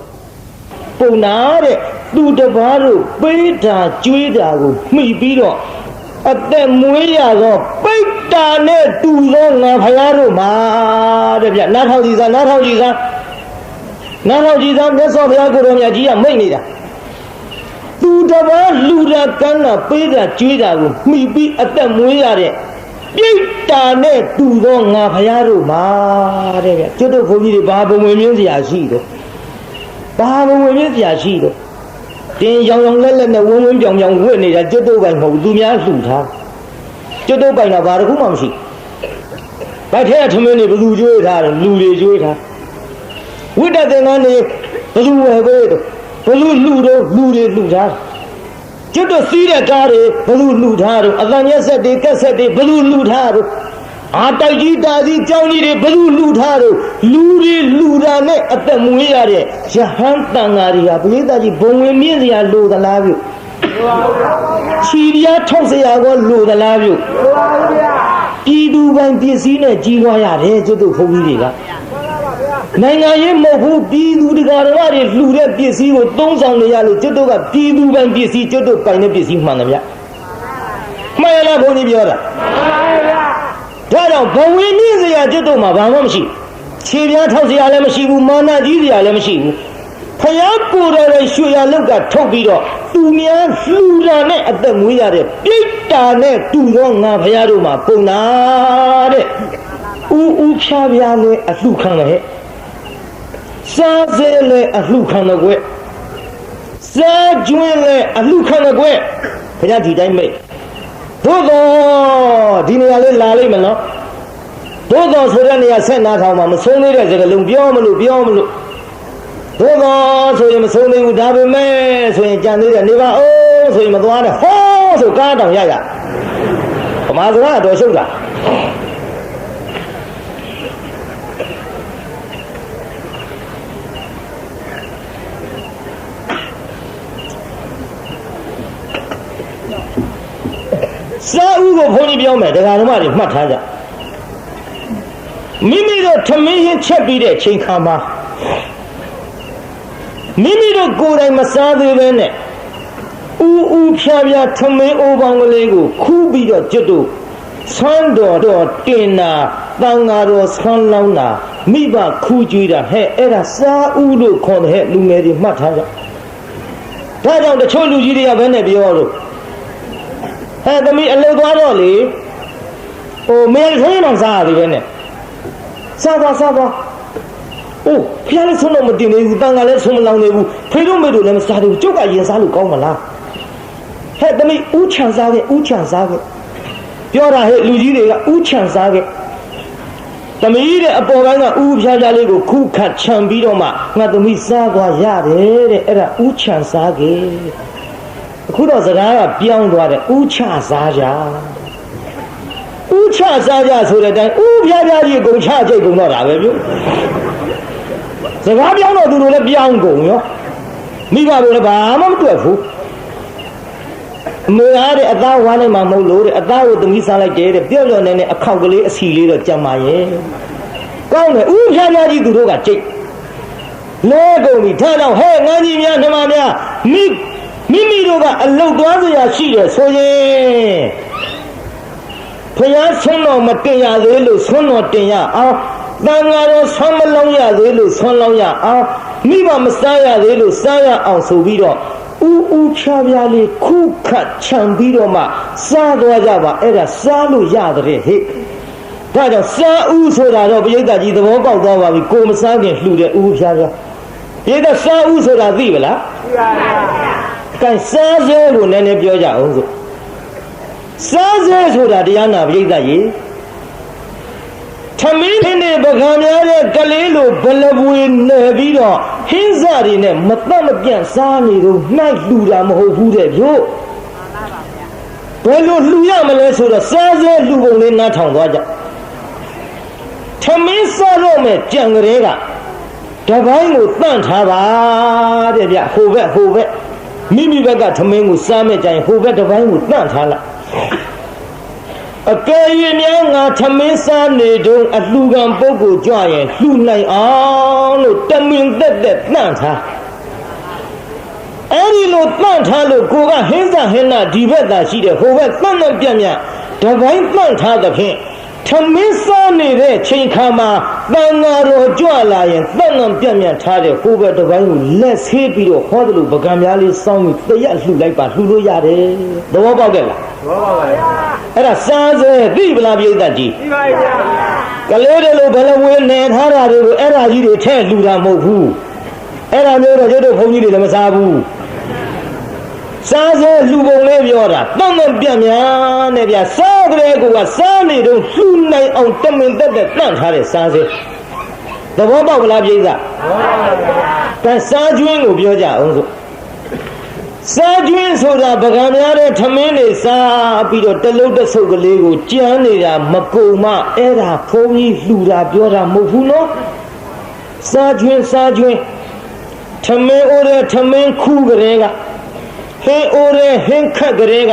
ပုံနာတဲ့သူတပားတို့ပေးတာကျွေးတာကိုမှီပြီးတော့အသက်မွေးရသောပိဋ္ဌာနဲ့တူသောငါဘုရားတို့မှာတဲ့ဗျနားထောင်ကြည့်စားမြတ်စွာဘုရားကိုယ်တော်မြတ်ကြီးကမိတ်နေတာသူတပားလူတာကမ်းတာပေးတာကျွေးတာကိုမှီပြီးအသက်မွေးရတဲ့ပိဋ္ဌာနဲ့တူသောငါဘုရားတို့မှာတဲ့ဗျကျွတ်တို့ဘုန်းကြီးတွေဘာဘုံဝင်မြင်းစရာရှိတော့ဘာဘုံဝင်မြင်းစရာရှိတော့တင်းရောင်ရောင်လက်လက်နဲ့ဝင်းပြောင်ပြောင်ဝှက်နေတာကျွတ်တို့ပိုင်မဟုတ်သူများလှူထားကျွတ်တို့ပိုင်တာဘာတစ်ခုမှမရှိဘက်ထဲထမင်းတွေဘလူကျွေးထားတယ်လူတွေကျွေးထားဝိတ္တသင်္ကန်းတွေဘလူဝယ်ပေးတော့ဘလူလှူတော့လူတွေလှူထားကျွတ်တို့စီးတဲ့ကားတွေဘလူလှူထားတော့အတန်ရက်ဆက်တွေကက်ဆက်တွေဘလူလှူထားတော့အာတိုက်ကြီးတာကြီးကြောင်းကြီးတွေဘလူလှူထားတော့လူတွေလှူတာနဲ့အသက်မွေးရတဲ့ရဟန်းတန်ဃာတွေဟာပရိသတ်ကြီးဘုံဝင်မြင့်စရာလိုသလားပြုခြီပြားထောက်စရာကောလိုသလားပြုပြည်သူပိုင်ပစ္စည်းနဲ့ကြီးပွားရတယ်ကျွတ်တို့ဘုန်းကြီးတွေကနိုင်ငံရေးမဟုတ်ဘူးပြည်သူတရားတော်တွေလှူတဲ့ပစ္စည်းကိုသုံးဆောင်နေရလို့ကျွတ်တို့ကပြည်သူပိုင်ပစ္စည်းကျွတ်တို့ပိုင်တဲ့ပစ္စည်းမှန်တယ်ဗျမှန်ရလားဘုန်းကြီးပြောတာဒါကြောင့်ဘဝင်းနည်းစရာကျွတ်တို့မှာဘာမှမရှိခြေပြားထောက်စရာလည်းမရှိဘူးမာနကြီးစရာလည်းမရှိဘူးဖယားကိုယ်တော်ရဲ့ရွှေရလောက်ကထုတ်ပြီးတော့သူများလှူတာနဲ့အသက်မွေးရတဲ့ပိဋ္ဌာနဲ့တူသောငါဖယားတို့မှာပုံနာတဲ့ဥဖြားပြားနဲ့အလှခံတယ်စားစေနဲ့အလှခံတယ်ကွစားကျွင်းနဲ့အလှခံတယ်ကွဘုရားဒီတိုင်းမိတ်သို့တော့ဒီနေရာလေးလာလိမ့်မယ်နော်သို့တော့ဆိုတဲ့နေရာဆက်နာထောင်မှာမဆုံးသေးတဲ့စကားလုံးပြောမလို့သို့တော့ဆိုရင်မဆုံးသေးဘူးဒါပေမဲ့ဆိုရင်ကြံသေးတယ်နေပါအောင်ဆိုရင်မသွားနဲ့ဟောဆိုကားတောင်ရဗမာစကားတော့ရှုပ်တာစာဥကိုဘုန်းကြီးပြောမယ်တရားဓမ္မတွေမှတ်ထားကြမိမိတို့ထမင်းဟင်းချက်ပြီးတဲ့ချိန်ခါမှာမိမိတို့ကိုယ်တိုင်မစားသေးပဲနဲ့ဥဖြားဖြားထမင်းအိုးပေါင်းကလေးကိုခူးပြီးတော့ကျွတ်တို့ဆန်းတော်တင်နာတန်ဃာတော်ဆန်းလောင်းတာမိဘခူးကြွေးတာဟဲ့အဲ့ဒါစာဥလို့ခေါ်တဲ့လူငယ်တွေမှတ်ထားကြဒါကြောင့်တချို့လူကြီးတွေကဘယ်နဲ့ပြောလို့သမီးအလုပ်သွားတော့လေမင်းထိုးနေစားရတယ်ပဲနဲ့စားပါဖျားလည်းဆုံးတော့မတင်နေဘူးတန်ကလည်းဆုံးမလောင်နေဘူးဖေတို့မေတို့လည်းမစားဘူးကျုပ်ကရင်စားလို့ကောင်းမလားသမီးဥချန်စားခဲ့ပြောတာလူကြီးတွေကဥချန်စားခဲ့သမီးတဲ့အပေါ်ပိုင်းကဥဖြားလေးကိုခုခတ်ချံပြီးတော့မှငါသမီးစားသွားရတယ်တဲ့အဲ့ဒါဥချန်စားခဲ့အခုတော့စကားကပြောင်းသွားတယ်ဥချစားကြဆိုတဲ့အတိုင်းဥဖြားကြီးကုန်ချကြိတ်ကုန်တော့တာပဲပြုစကားပြောင်းတော့သူတို့လည်းပြောင်းကုန်ရောမိဘတို့လည်းဘာမှမတွေ့ဘူး မေအားတဲ့အသားဝါးလိုက်မှမဟုတ်လို့တဲ့အသားကိုသမီးစားလိုက်တယ်တဲ့ပြော့ပြော့နေအခောက်ကလေးအစီလေးတော့ကြမ်းပါရဲ့ကောင်းတယ်ဥဖြားများကြီးသူတို့ကကြိတ်လဲကုန်ပြီထားတော့ဟဲ့ငန်းကြီးများနှမများမိတို့ကအလုတ်သွားစရာရှိတယ်ဆိုရင်ဖယားဆုံးတော်မတင်ရသေးလို့ဆုံးတော်တင်ရအောင်တန်ဃာတော်ဆုံးမလုံးရသေးလို့ဆုံးလုံးရအောင်မိဘမစားရသေးလို့စားရအောင်ဆိုပြီးတော့ဥဖြားပြားလေးခုခတ်ခြံပြီးတော့မှစားသွားကြပါအဲ့ဒါစားလို့ရတဲ့ဟဲ့ဒါကြောင့်စားဥဆိုတာတော့ပြိဿကြီးသဘောပေါက်သွားပါပြီကိုမစားခင်လှူတဲ့ဥဖြားပြားပြိဿစားဥဆိုတာသိပလားသိပါပါကဲစားစဲကိုနည်းနည်းပြောကြအောင်ဆိုစားစဲဆိုတာတရားနာပြိဿကြီးသမီးနဲ့ပကံများတဲ့ကလေးလိုဘလပွေနေပြီးတော့ဟင်းစားတွေနဲ့မတတ်မပြန့်စားနေတော့နှိုက်လှူတာမဟုတ်ဘူးတဲ့ဗျို့ဘယ်လိုလှူရမလဲဆိုတော့စားစဲလှူပုံလေးနားထောင်သွားကြသမီးစားတော့မဲ့ကြံကလေးကတပိုင်းကိုတန့်ထားပါတဲ့ဗျဟိုဘက်မိမိဘက်ကသမင်းကိုစားမဲ့ကြရင်ဟိုဘက်တပိုင်းကိုတန့်ထားလိုက်အကယ်၍များငါသမင်းစားနေတုန်းအလှူကံပုဂ္ဂိုလ်ကြွရင်လှူနိုင်အောင်လို့တမင်သက်တန့်ထားအဲ့ဒီလိုတန့်ထားလို့ကိုကဟင်းစားဟင်းနာဒီဘက်သာရှိတယ်ဟိုဘက်တန့်ပြန့်တပိုင်းတန့်ထားသဖြင့်သမင်းစားနေတဲ့ချိန်ခါမှာတန်ဃာတော်ကြွလာရင်တန့်ပြန့်ထားတဲ့ဟိုဘက်တပိုင်းကိုလက်ဆေးပြီးတော့ဟောတယ်လို့ပကံများလေးစောင်းပြီးတရက်လှူလိုက်ပါလှူလို့ရတယ်သဘောပေါက်တယ်လားသဘောပေါက်ပါဗျာအဲ့ဒါစားစဲသိပလားပြိဿကြီးသိပါဗျာကလေးတွေလိုဘယ်လိုဝင်နေထားတာတွေကိုအဲ့ဒါကြီးတွေထဲလှူတာမဟုတ်ဘူးအဲ့ဒါမျိုးတော့ကျတို့ဘုန်းကြီးတွေလည်းမစားဘူးစားစဲလှူပုံလေးပြောတာတန့်ပြန့်များနဲ့ဗျာစားကြတဲ့ကိုကစားနေတော့လှူနိုင်အောင်တမင်သက်တန့်ထားတဲ့စားစဲသဘောပေါက်လားပြိဿသဘောပေါက်ပါဗျာဒါစားကျွင်းကိုပြောကြအောင်ဆိုစားကျွင်းဆိုတာပကံများတဲ့ထမင်းတွေစားပြီးတော့တလုံးတဆုပ်ကလေးကိုကြမ်းနေတာမကုံမအဲ့ဒါဖုံးကြီးလှူတာပြောတာမဟုတ်ဘူးနော်စားကျွင်းထမင်းအိုးတဲ့ထမင်းခူးကလေးကဟင်းအိုးတဲ့ဟင်းခက်ကလေးက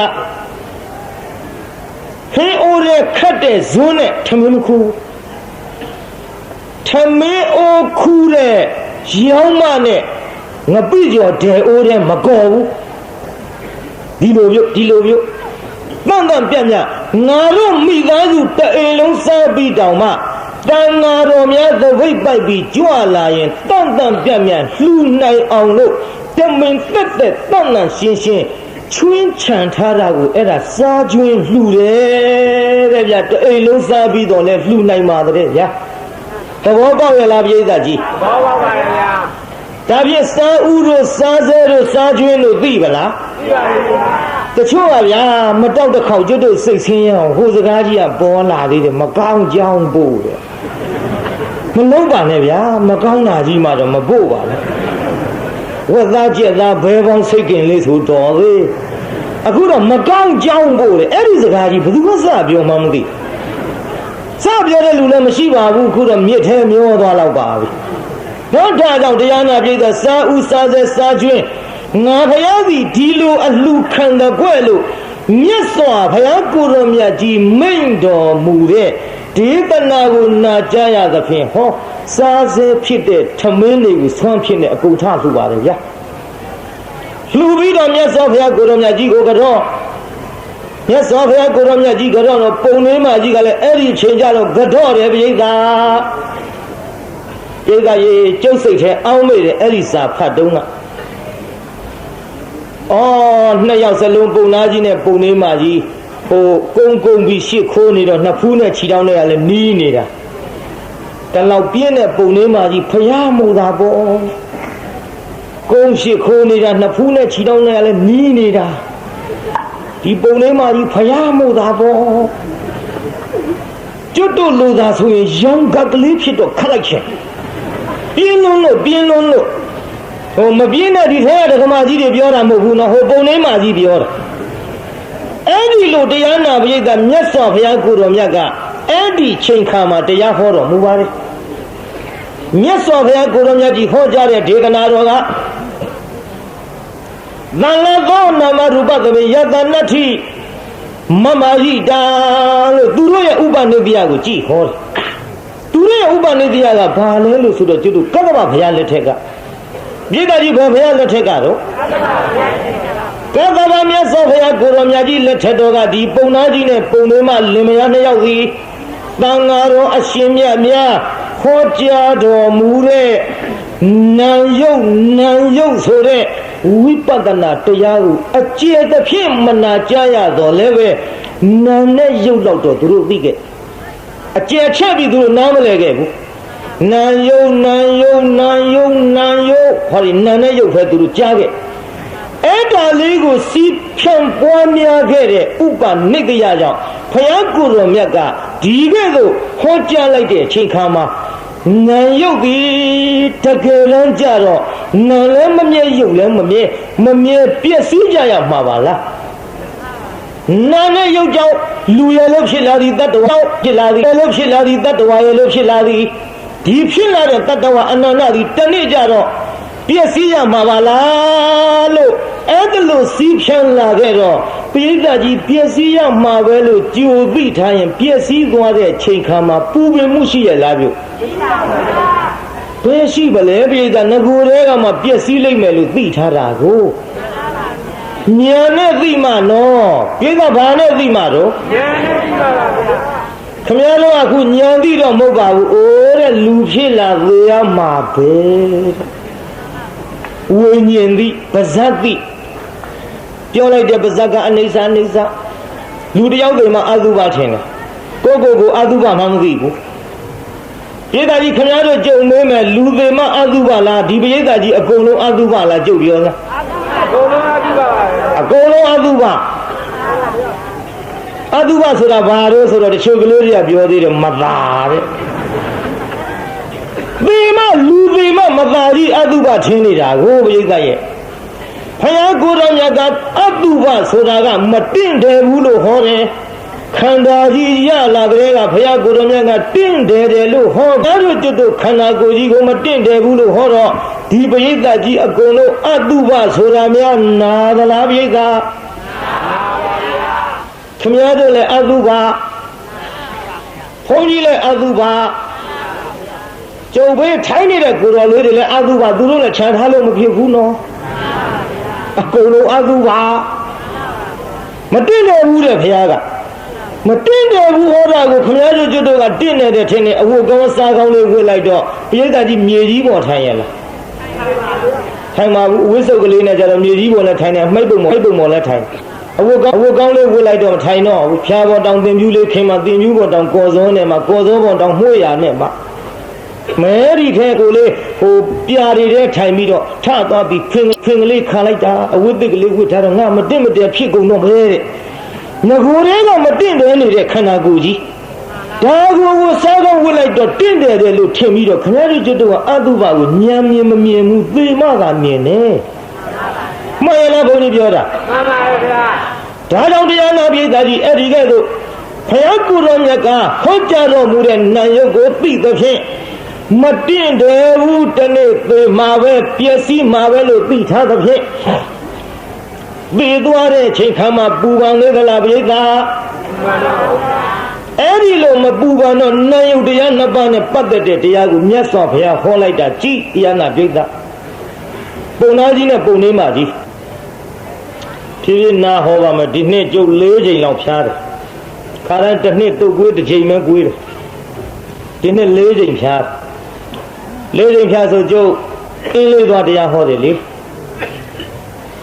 ဟင်းအိုးတဲ့ခတ်တဲ့ဇွန်းနဲ့ထမင်းခူးထမင်းအိုးခူးတဲ့ရောင်းမနဲ့ငပိကျော်ဒဲအိုးတဲ့မကော်ဘူးဒီလိုမျိုးတန့်ပြန့်ငါတို့မိသားစုတအိမ်လုံးစားပြီးတောင်မှတန်ဃာတော်များသပိတ်ပိုက်ပြီးကြွလာရင်တန့်ပြန့်လှူနိုင်အောင်လို့တမင်သက်တန့်ရှင်းချွင်းချန်ထားတာကိုအဲ့ဒါစားကျွင်းလှူတယ်တဲ့ဗျတအိမ်လုံးစားပြီးတော့လဲလှူနိုင်ပါတဲ့ဗျာသဘောပေါက်ရလားပြိဿကြီးသဘောပေါက်ပါရဲ့ဗျာဒါဖြင့်စားဥတို့စားစဲတို့စားကျွင်းတို့သိပါလားသိပါပြီဗျာတချို့ကဗျာမတောက်တစ်ခေါက်ကျွတ်တို့စိတ်ဆင်းရအောင်ဟိုစကားကြီးကပေါ်လာသေးတယ်မကောင်းကြောင်းပို့တယ်မလုံးပါနဲ့ဗျာမကောင်းတာကြီးမှတော့မပို့ပါနဲ့ဝက်သားကြက်သားဘဲပေါင်းစိတ်ကင်လေးဆိုတော်သေးအခုတော့မကောင်းကြောင်းပို့တယ်အဲ့ဒီစကားကြီးဘယ်သူမှစပြောမှမသိစပြောတဲ့လူလည်းမရှိပါဘူးအခုတော့မြစ်ထဲမျောသွားတော့ပါပြီတော့ဒါကြောင့်တရားနာပြိဿစားဥစားစဲစားကျွင်းငါဘုရားစီဒီလိုအလှခံတဲ့ကွယ်လို့မြတ်စွာဘုရားကိုရောမြတ်ကြီးမိန့်တော်မူတဲ့ဒေသနာကိုနာကြားရသဖြင့်ဟောစားစဲဖြစ်တဲ့ထမင်းတွေကိုဆွမ်းဖြစ်တဲ့အကုန်ထလှူပါတယ်ဗျာလှူပြီးတော့မြတ်စွာဘုရားကိုရောမြတ်ကြီးကိုကတော့မြတ်စွာဘုရားကိုရောမြတ်ကြီးကတော့ပုံလေးမကြီးကလည်းအဲ့ဒီချိန်ကြတော့ကတော့တယ်ပြိဿရေကျုပ်စိတ်ထဲအောင်းမိတယ်အဲ့ဒီစာဖတ်တုံးကနှစ်ယောက်စလုံးပုံသားကြီးနဲ့ပုံလေးမကြီးဟိုကုန်းပြီးရှစ်ခိုးနေတော့နှစ်ဖူးနဲ့ခြေထောက်နဲ့ကလည်းနီးနေတာတလောက်ပြင်းတဲ့ပုံလေးမကြီးဖျားမှုတာပေါ့ကုန်းရှစ်ခိုးနေတာနှစ်ဖူးနဲ့ခြေထောက်နဲ့ကလည်းနီးနေတာဒီပုံလေးမကြီးဖျားမှုတာပေါ့ကျွတ်တို့လိုသာဆိုရင်ရောင်ကကလေးဖြစ်တော့ခတ်လိုက်ချင်ပြင်းလုံးလို့ဟိုမပြင်းတဲ့ဒီထဲကဓမ္မကြီးတွေပြောတာမဟုတ်ဘူးနော်ဟိုပုံလေးမကြီးပြောတာအဲ့ဒီလိုတရားနာပရိသတ်မြတ်စွာဘုရားကိုတော်မြတ်ကအဲ့ဒီချိန်ခါမှာတရားဟောတော်မူပါတယ်မြတ်စွာဘုရားကိုတော်မြတ်ကြီးဟောကြားတဲ့ဒေသနာတော်က သံလသောနာမရူပသဘေယတနတ္ထိမမဟိတာလို့သူတို့ရဲ့ဥပနိဒေယကိုကြည်ဟောတယ်သူတို့ရဲ့ဥပနိဒေယကဘာလဲလို့ဆိုတော့ကျွတ်တို့ကတ္တဗဘုရားလက်ထက်ကမြေတာကြီးဘယ်ဘုရားလက်ထက်ကတော့ကတ္တဗမြတ်စွာဘုရားကိုရောမြတ်ကြီးလက်ထက်တော်ကဒီပုံနာကြီးနဲ့ပုံသွင်းမလင်မယားနှစ်ယောက်စီသံဃာတော်အရှင်မြတ်များဟောကြားတော်မူတဲ့နာယုတ်ဆိုတဲ့ဝိပဿနာတရားကိုအကျေတစ်ဖြင့်မနာကြားရတော့လည်းပဲနာနဲ့ယုတ်တော့သူတို့သိခဲ့အကျေချက်ပြီးသူတို့နားမလဲခဲ့ဘူးနာယုတ်ဟောဒီနာနဲ့ယုတ်ပဲသူတို့ကြားခဲ့အဲ့ဒါလေးကိုစီးဖြန့်ပွားများခဲ့တဲ့ဥပနိဒေယကြောင့်ဘုရားကိုယ်တော်မြတ်ကဒီကဲ့သို့ဟောကြားလိုက်တဲ့အချိန်ခါမှာနာယုတ်ပြီးတကယ်တမ်းကြတော့နာလည်းမမြဲယုတ်လည်းမမြဲပျက်စီးကြရမှာပါလားနာနဲ့ယုတ်ကြောင့်လူရလို့ဖြစ်လာသည်တတ္တဝါဖြစ်လာသည်လို့ဖြစ်လာသည်တတ္တဝါရလို့ဖြစ်လာသည်ဒီဖြစ်လာတဲ့တတ္တဝါအနန္တသည်တနေ့ကြတော့ပျက်စီးရမှာပါလားလို့အဲ့ဒါလို့စီးဖြန်းလာခဲ့တော့ပိဋကကြီးပျက်စီးရမှာပဲလို့ကြိုသိထားရင်ပျက်စီးသွားတဲ့ချိန်ခါမှာပူပင်မှုရှိရလားပြုဘယ်ရှိပါလဲပိဋကငကိုယ်တွေကမှပျက်စီးလိမ့်မယ်လို့သိထားတာကိုဉာဏ်နဲ့သိမှနော်ပိဋကဘာနဲ့သိမှတော့ဉာဏ်နဲ့သိပါပါဗျာခင်ဗျားတို့အခုဉာဏ်သိတော့မဟုတ်ပါဘူးအိုးတဲ့လူဖြစ်လာသေးရမှာပဲဝိညာဉ်သိပါဇတ်သိပြောလိုက်တဲ့ပါဇတ်ကအနိစ္စလူတယောက်တည်းမှာအတုပထင်တယ်ကိုအတုပမှမသိဘူးပိဋကကြီးခင်ဗျားတို့ကြုံနေမယ်လူတွေမှာအတုပလားဒီပိဋကကြီးအကုန်လုံးအတုပလားကြုံပြောလားအကုန်လုံးအတုပပါပဲအကုန်လုံးအတုပဆိုတာဘာလို့ဆိုတော့တချို့ကလေးတွေကပြောသေးတယ်မသာတဲ့ဒီမှာလူတွေမှာမသာကြီးအတုပထင်နေတာကိုပိဋကရဲ့ဘုရားကိုယ်တော်မြတ်ကအတုပဆိုတာကမတင့်တယ်ဘူးလို့ဟောတယ်ခန္ဓာကြီးရလာကြတဲ့ကဘုရားကိုယ်တော်မြတ်ကတင့်တယ်လို့ဟောဒါတို့ကျွတ်တို့ခန္ဓာကိုယ်ကြီးကိုမတင့်တယ်ဘူးလို့ဟောတော့ဒီပရိသတ်ကြီးအကုန်လုံးအတုပဆိုတာများနာသလားပရိသတ်ခင်ဗျားတို့လည်းအတုပဘုန်းကြီးလည်းအတုပကျုံဘေးထိုင်းနေတဲ့ကိုယ်တော်လေးတွေလည်းအတုပသူတို့လည်းခြံထားလို့မဖြစ်ဘူးနော်အကုန်လုံးအတုပမတင့်တယ်ဘူးတဲ့ဘုရားကမတင့်တယ်ဘူးဟောတာကိုခင်ဗျားတို့ကျွတ်တို့ကတင့်နေတဲ့ထင်နေအဝတ်ကောင်းစားကောင်းလေးဝတ်လိုက်တော့ပရိသတ်ကြီးမြေကြီးပေါ်ထိုင်ရလားထိုင်ပါဘူးအဝတ်စုပ်ကလေးနဲ့ကြတော့မြေကြီးပေါ်လည်းထိုင်တယ်မှိတ်ပုံပေါ်လည်းထိုင်အဝတ်ကောင်းလေးဝတ်လိုက်တော့ထိုင်တော့ဖြာပေါ်တောင်တင်ပြူးလေးခင်မှာတင်ပြူးပေါ်တောင်ကော်စောနဲ့မှာကော်စောပေါ်တောင်မှုရနဲ့မှာမဲရီခဲကိုလေးဟိုပြာတွေထဲထိုင်ပြီးတော့ထသွားပြီးဖင်ကလေးခါလိုက်တာအဝတ်သစ်ကလေးဝတ်ထားတော့ငါမတင့်မတယ်ဖြစ်ကုန်တော့ပဲတဲ့ငကိုယ်တွေကမတင့်တယ်နေတဲ့ခန္ဓာကိုယ်ကြီးဒါကိုစားကောင်းဝတ်လိုက်တော့တင့်တယ်တယ်လို့ထင်ပြီးတော့ခင်ဗျားတို့ကျွတ်တော့အတုပကိုဉာဏ်မြင်မမြင်ဘူးသေမကမြင်တယ်မှန်ရလားဘုန်းကြီးပြောတာမှန်ပါဗျာဒါကြောင့်တရားနာပိဋကကြီးအဲ့ဒီကဲ့သို့ဘုရားကိုယ်တော်မြတ်ကဟောကြားတော်မူတဲ့နာယုတ်ကိုသိသဖြင့်မတင့်တယ်ဘူးတနေ့သေမှာပဲပျက်စီးမှာပဲလို့သိထားသဖြင့်သေသွားတဲ့အချိန်ခါမှာပူပန်လေသလားပိဋကအဲ့ဒီလိုမပူပန်တော့နာယုတ်တရားနှစ်ပါးနဲ့ပတ်သက်တဲ့တရားကိုမြတ်စွာဘုရားဟောလိုက်တာကြည်တရားနာပိဋကပုံနာကြီးနဲ့ပုံနေမကြီးဖြည်းဖြည်းနာဟောပါမယ်ဒီနှစ်ကျုပ်၄ချိန်လောက်ဖြားတယ်ခါတိုင်းတစ်နှစ်တုတ်ကွေးတစ်ချိန်ပဲကွေးတယ်ဒီနှစ်၄ချိန်ဖြား၄ချိန်ဖြားဆိုကျုပ်အင်းလေးသွားတရားဟောတယ်လေ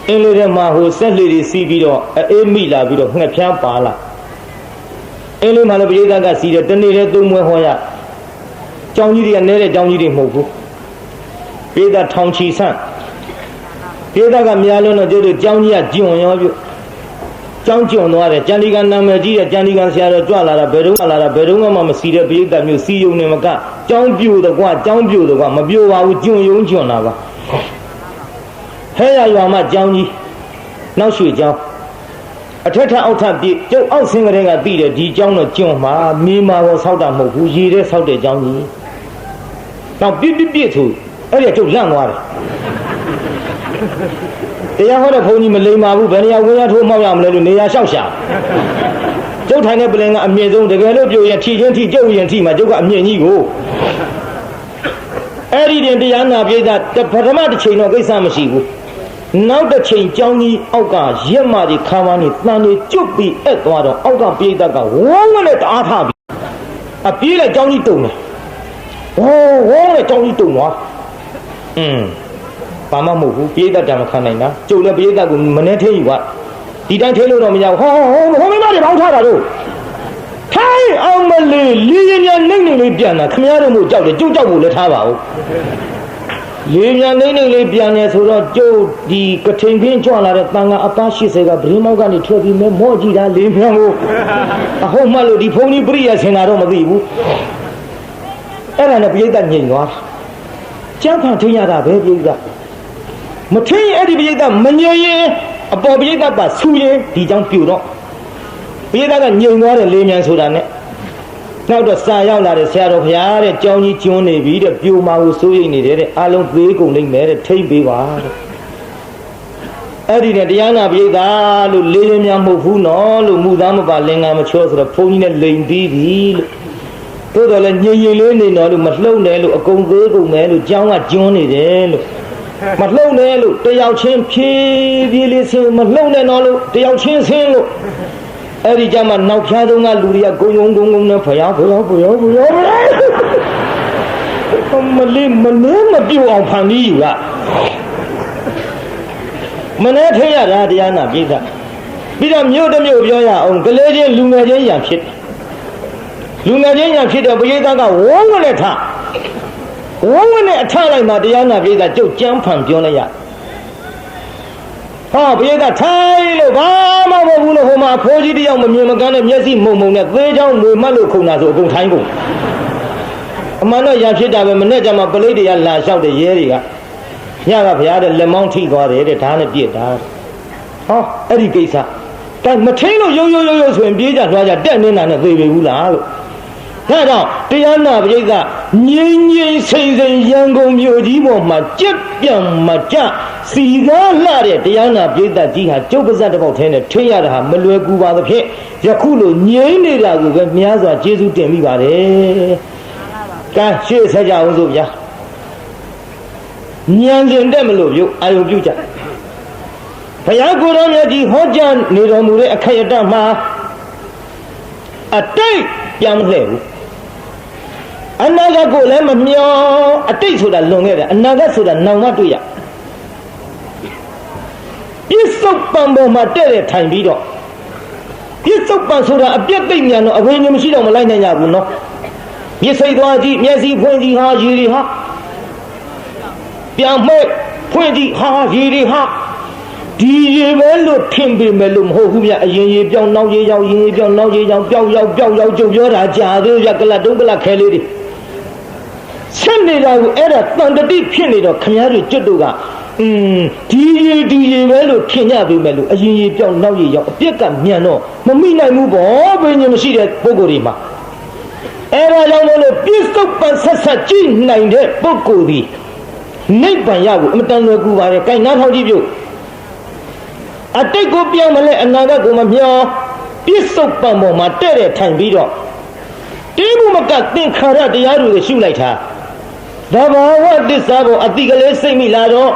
အင်းလေးထဲမှာဟိုဆက်လေတွေစီးပြီးတော့အေးမိလာပြီးတော့ငှက်ဖြားပါလာအင်းလေးမှာလည်းပရိသတ်ကစီးတယ်တနေ့တည်းသုံးမွဲဟောရကျောင်းကြီးတွေကနဲတဲ့ကျောင်းကြီးတွေမဟုတ်ဘူးပရိသတ်ထောင်ချီဆန့်ပရိသတ်ကများလုံးတော့ကျုပ်တို့ကျောင်းကြီးကကျုံရောပြုကျောင်းကျုံသွားတယ်ကျန်ဒီကနာမည်ကြီးတဲ့ကျန်ဒီကဆရာတော်ကြွလာတာဘယ်တော့မှမစီတဲ့ပရိသတ်မျိုးစီယုံနေမကကျောင်းပြိုတော့ကွာကျောင်းပြိုတော့ကွာမပြိုပါဘူးကျုံယုံကျုံတာပါဟဲ့ရရွာမှာကျောင်းကြီးနောက်ရွှေကျောင်းအထက်ထအောက်ထပြည့်ကျုပ်အောက်ဆင်းကလေးကပြီးတယ်ဒီကျောင်းတော့ကျုံမှာမြေမာပေါ်ဆောက်တာမဟုတ်ဘူးရေထဲဆောက်တဲ့ကျောင်းကြီးတော့ပြည့်ဆိုအဲ့ဒီကျုပ်လန့်သွားတယ် တရားဟောတဲ့ဘုန်းကြီးမလိမ္မာဘူးဘယ်နေရာဝင်ရထိုးမောက်ရမလဲလို့နေရာလျှောက်ရှာကျုပ်ထိုင်တဲ့ပလင်ကအမြင့်ဆုံးတကယ်လို့ပြိုရင်ထီချင်းထီကျုပ်ရင်ထီမှာကျုပ်ကအမြင့်ကြီးကိုအဲ့ဒီတင်တရားနာပြေးတာပထမတစ်ချိန်တော့ကိစ္စမရှိဘူးနောက်တစ်ချိန်ကြောင်းကြီးအောက်ကရက်မကြီးခါမန်းကြီးတန်ကြီးကျွတ်ပြီးအဲ့သွားတော့အောက်ကပြေးတတ်ကဝုန်းနဲ့တအားထပြီးအပြေးလိုက်ကြောင်းကြီးတုံတယ်ဝုန်းနဲ့ကြောင်းကြီးတုံသွားဘာမှမဟုတ်ဘူးပြေးတတ်တယ်မခံနိုင်တာကျုပ်လည်းပြေးတတ်ကိုမနှဲထင်းယူပါဒီတိုင်းထိလို့တော့မရဘူးဟောမင်းမတွေပေါင်းထားတာတို့ထိုင်းအောင်မလေးလီရင်မြန်နှိမ့်နေလေးပြန်တာခမရတို့မို့ကြောက်တယ်ကျုပ်ကြောက်ဖို့လည်းထားပါဦးလီမြန်နှိမ့်နေလေးပြန်နေဆိုတော့ကျုပ်ဒီကထိန်ခင်းကြွလာတဲ့တန်ခါအသား80ကဗရင်းမောက်ကနေထွက်ပြီးမော့ကြည့်တာလီမြန်ကိုအဟုတ်မှလို့ဒီဖုန်းကြီးပြည့်ရဆင်တာတော့မသိဘူးအဲ့ဒါနဲ့ပြိဿညင်သွားကျန်းဖန်ထင်းရတာပဲပြိဿမထင်းအဲ့ဒီပြိဿမငြိမ်ရင်အပေါ်ပြိဿပါဆူရင်ဒီကြောင့်ပြူတော့ပြိဿကညင်သွားတယ်လေးမြန်ဆိုတာနဲ့နောက်တော့စာရောက်လာတဲ့ဆရာတော်ဘုရားတဲ့ကြောင်းကြီးကျွန်းနေပြီတဲ့ပြူမာကိုစိုးရိမ်နေတယ်တဲ့အလုံးသေးကုန်လိမ့်မယ်တဲ့ထိမ့်ပေးပါတဲ့အဲ့ဒီနဲ့တရားနာပြိဿလို့လေးရင်များမဟုတ်ဘူးနော်လို့မူသားမပါလင်္ကာမချောဆိုတော့ဘုန်းကြီးနဲ့လိန်ပြီးပြီလို့သို့တော်လည်းညင်ရင်လေးနေတော့လို့မလှုပ်နဲ့လို့အကုန်သေးကုန်မယ်လို့ကြောင်းကကျွန်းနေတယ်လို့မလှုပ်နဲ့လို့တယောက်ချင်းဖြည်းဖြည်းလေးဆင်းမလှုပ်နဲ့တော့လို့တယောက်ချင်းဆင်းလို့အဲ့ဒီကြမှာနောက်ဖြားသုံးကလူတွေကဂုံဂုံနဲ့ဖျားမလေးမနှဲမပြုတ်အောင်ဖန်ပြီးယူလားမနှဲထိရတာတရားနာပြိဿပြီးတော့မြို့တစ်မြို့ပြောရအောင်ကလေးချင်းလူငယ်ချင်းရံဖြစ်လူငယ်ချင်းရံဖြစ်တဲ့ပြိဿကဝုန်းဝနဲ့ထဝုန်းဝနဲ့အထလိုက်မှတရားနာပြိဿကျုပ်ကြမ်းဖန်ပြောလိုက်ရဟောပြိဿထိုင်လို့ဘာမှမဟုတ်ဘူးလို့ဟိုမှာဖိုးကြီးတယောက်မမြင်မကန်းနဲ့မျက်စိမုံနဲ့သေးချောင်းမွေမှတ်လို့ခုန်တာဆိုအကုန်ထိုင်းကုန်အမှန်တော့ရဖြစ်တာပဲမနဲ့ကြမှာပလိတ်တွေကလာလျှောက်တဲ့ရဲတွေကညကဘုရားတဲ့လက်မောင်းထိသွားတယ်တဲ့ဓာတ်နဲ့ပြစ်တာဟောအဲ့ဒီကိစ္စဒါမထင်းလို့ရုံဆိုရင်ပြေးကြသွားကြတက်နေတာနဲ့သေပေဘူးလားလို့ဒါကြောင့်တရားနာပရိသတ်ငြိမ်ငြိမ်စိမ့်စိမ့်ရန်ကုန်မြို့ကြီးပေါ်မှာကြက်ပြန်မကြစီကားလှတဲ့တရားနာပရိသတ်ကြီးဟာကျုပ်ပါဇက်တစ်ပေါက်ထဲနဲ့ထွေးရတာဟာမလွယ်ကူပါသဖြင့်ယခုလိုငြိမ်နေတာကိုပဲများစွာကျေးဇူးတင်မိပါတယ်။ကဲရှေ့ဆက်ကြအောင်စို့ဗျာ။ဉာဏ်ရှင်တက်မလို့ပြုအာယုပြုကြ။ဘုရားကိုယ်တော်မြတ်ကြီးဟောကြားနေတော်မူတဲ့အခိုက်အတန့်မှာအတိတ်ပြန်မလှည့်ဘူးအနာဂတ်ကိုလည်းမမျောအတိတ်ဆိုတာလွန်ခဲ့တယ်အနာဂတ်ဆိုတာနောင်မှတွေ့ရပြစ္ဆုတ်ပံပေါ်မှာတဲ့တဲ့ထိုင်ပြီးတော့ပြစ္ဆုတ်ပံဆိုတာအပြက်သိမ့်မြန်တော့အဝိညာဉ်မရှိတော့မလိုက်နိုင်ကြဘူးနော်မျက်စိသွားကြည့်မျက်စိဖွင့်ကြည့်ဟာရည်တွေဟာပြန်မဲ့ဖွင့်ကြည့်ဟာရည်တွေဟာဒီရေပဲလို့ထင်ပေမဲ့လို့မဟုတ်ဘူးဗျအရင်ရေပြောင်းနောက်ရေရောက်ရင်ရေပြောင်းနောက်ရေရောက်ပျောက်ရောက်ကျုပ်ပြောတာကြာသေးဗျကလတ်တုံးကလတ်ခဲလေးတွေဆက်နေတာကိုအဲ့ဒါတန်တတိဖြစ်နေတော့ခမည်းတော်ကျွတ်တို့ကဒီရေပဲလို့ထင်ကြပေမဲ့လို့အရင်ရေပြောင်းနောက်ရေရောက်အပြက်ကမြန်တော့မမိနိုင်ဘူးပေါ့ဘယ်ညမရှိတဲ့ပုဂ္ဂိုလ်တွေမှာအဲ့ဒါကြောင့်လို့ပြစ္ဆုတ်ပန်ဆက်ကြည့်နိုင်တဲ့ပုဂ္ဂိုလ်ဒီနိဗ္ဗာန်ရကိုအမတန်လွယ်ကူပါတယ်။ကိုင်နားထောင်ကြည့်ပြုအတိတ်ကိုပြောင်းမလဲအနာဂတ်ကိုမမျောပြစ္ဆုတ်ပံပေါ်မှာတဲ့တဲ့ထိုင်ပြီးတော့တိမှုမကသင်္ခါရတရားတွေကိုရှုလိုက်တာသဘာဝတစ္ဆာကိုအတိကလေးစိတ်မိလာတော့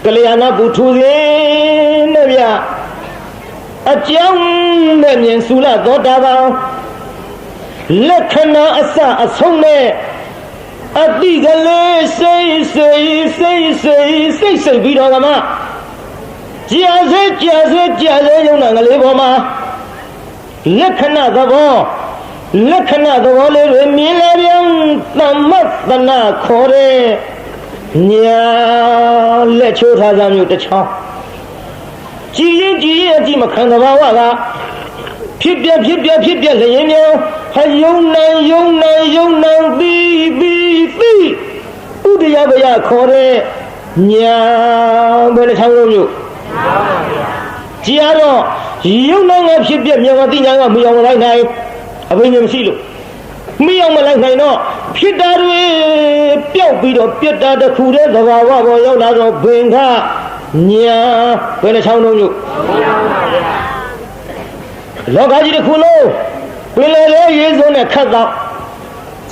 ကလျာဏဘုထုရင်နဲ့ဗျအကြောင်းနဲ့မြင်စုလသောတာပန်လက္ခဏာအစအဆုံးနဲ့အတိကလေးစိတ်ပြီးတော့ကမှကြာစေယုံနာကလေးပေါ်မှာလက္ခဏာသဘောလေးတွေမြင်လာပြန်သမ္မသနာခေါ်တဲ့ညာလက်ချိုးထားစမ်းမျိုးတစ်ချောင်းကြည်ရင်အကြည့်မခံသဘာဝကဖြစ်ပြလျင်မျိုးဟယုံနိုင်ပြီးဥဒယဘယခေါ်တဲ့ညာဘယ်နှချောင်းလုံးမျိုးကြည်ရတော့ရုပ်နာငါဖြစ်ပြမြောင်သိညာကမယောင်လိုက်နိုင်အဘိညာမရှိလို့မယောင်မလိုက်နိုင်တော့ဖြစ်တာတွေပျောက်ပြီးတော့ပြတ်တာတစ်ခုတည်းသဘာဝပေါ်ရောက်လာတော့ဘင်္ဂ ညာဘယ်နှချောင်းလုံးညို့လောကကြီးတစ်ခုလုံးပင်လယ်လေးရေစုံနဲ့ခတ်တော့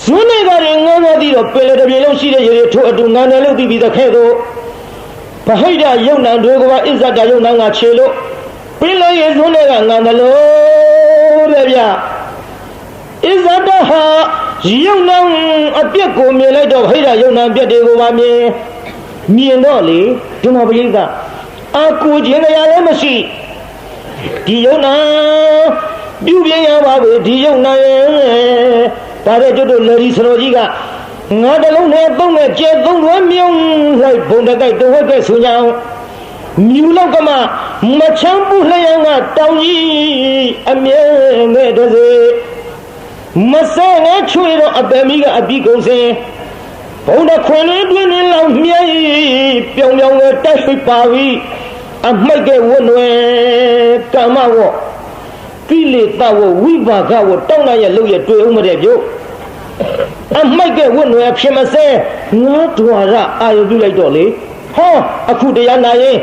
ဇွန်းနေကရင်ငေါငေါပြီးတော့ပင်လယ်တစ်ပြေလုံးရှိတဲ့ရေတွေထို့အတူငန်းတယ်လို့ပြီးပြီးတော့ခဲ့တော့ဗဟိတယုံနံတွေကပါအစ္ဆဒယုံနံကခြေလို့ပင်လယ်ရေစုံတွေကငန်းတယ်လို့တဲ့ဗျအစ္ဆဒဟာယုံနံအပြက်ကိုမြင်လိုက်တော့ဗဟိတယုံနံအပြက်တွေကိုပါမြင်တော့လေဒီမှာပရိသတ်အာကိုခြင်းတရားလည်းမရှိဒီယုံနံပြုပြရပါပဲဒီယုံနံဒါတဲ့ကျွတ်တို့လေဒီစတော်ကြီးကငါတလုံးနဲ့သုံးနဲ့ကျဲသုံးလွဲမြုံလိုက်ဘုံတကိုက်တဝက်ကဲဆိုကြအောင်မြူလောက်ကမှမချမ်းပူလျံကတောင်ကြီးအမြဲငဲ့တဲ့စေမဆဲငဲချွေတော့အပယ်မီကအပြီးကုန်စင်ဘုံတခွင်လေးတွင်နေလောက်မြဲပြောင်ပြောင်နဲ့တက်ရှိပါပြီအမိုက်ကဝတ်နွယ်ကမ္မဝတ်ကိလေသာဝဝိပါကဝတောင်းလိုက်ရလို့ရတွေ့အောင်မတဲ့ပြုတ်အမိုက်ကဝတ်နွယ်ဖြစ်မစဲငါဒွါရအာရုံပြုလိုက်တော့လေဟောအခုတရားနာရင်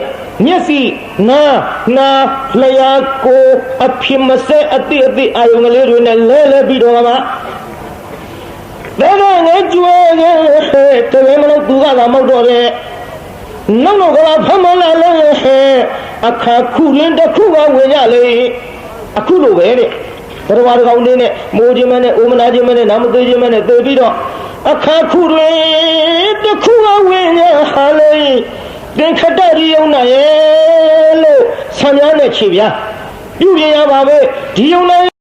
မျက်စိနာလျာကိုအဖြစ်မစဲအတိအာရုံကလေးတွေနဲ့လဲပြီးတော့မှာဒါကငါကြွယ်တလဲမလို့သူကသာမဟုတ်တော့တဲ့နောက်တော့ကဖမလာလဲအခါခုလင်းတစ်ခုကဝင်ကြလေအခုလိုပဲတဲ့တရားတော်ကောင်းလေးနဲ့မိုးခြင်းမနဲ့အိုမနာခြင်းမနဲ့နာမသေးခြင်းမနဲ့သေပြီးတော့အခါခုလင်းတစ်ခုကဝင်ကြဟာလေတင်ခတ္တရိယုံနာရဲ့လို့ဆံများနဲ့ခြေပြပြုပြရပါပဲဒီယုံနာ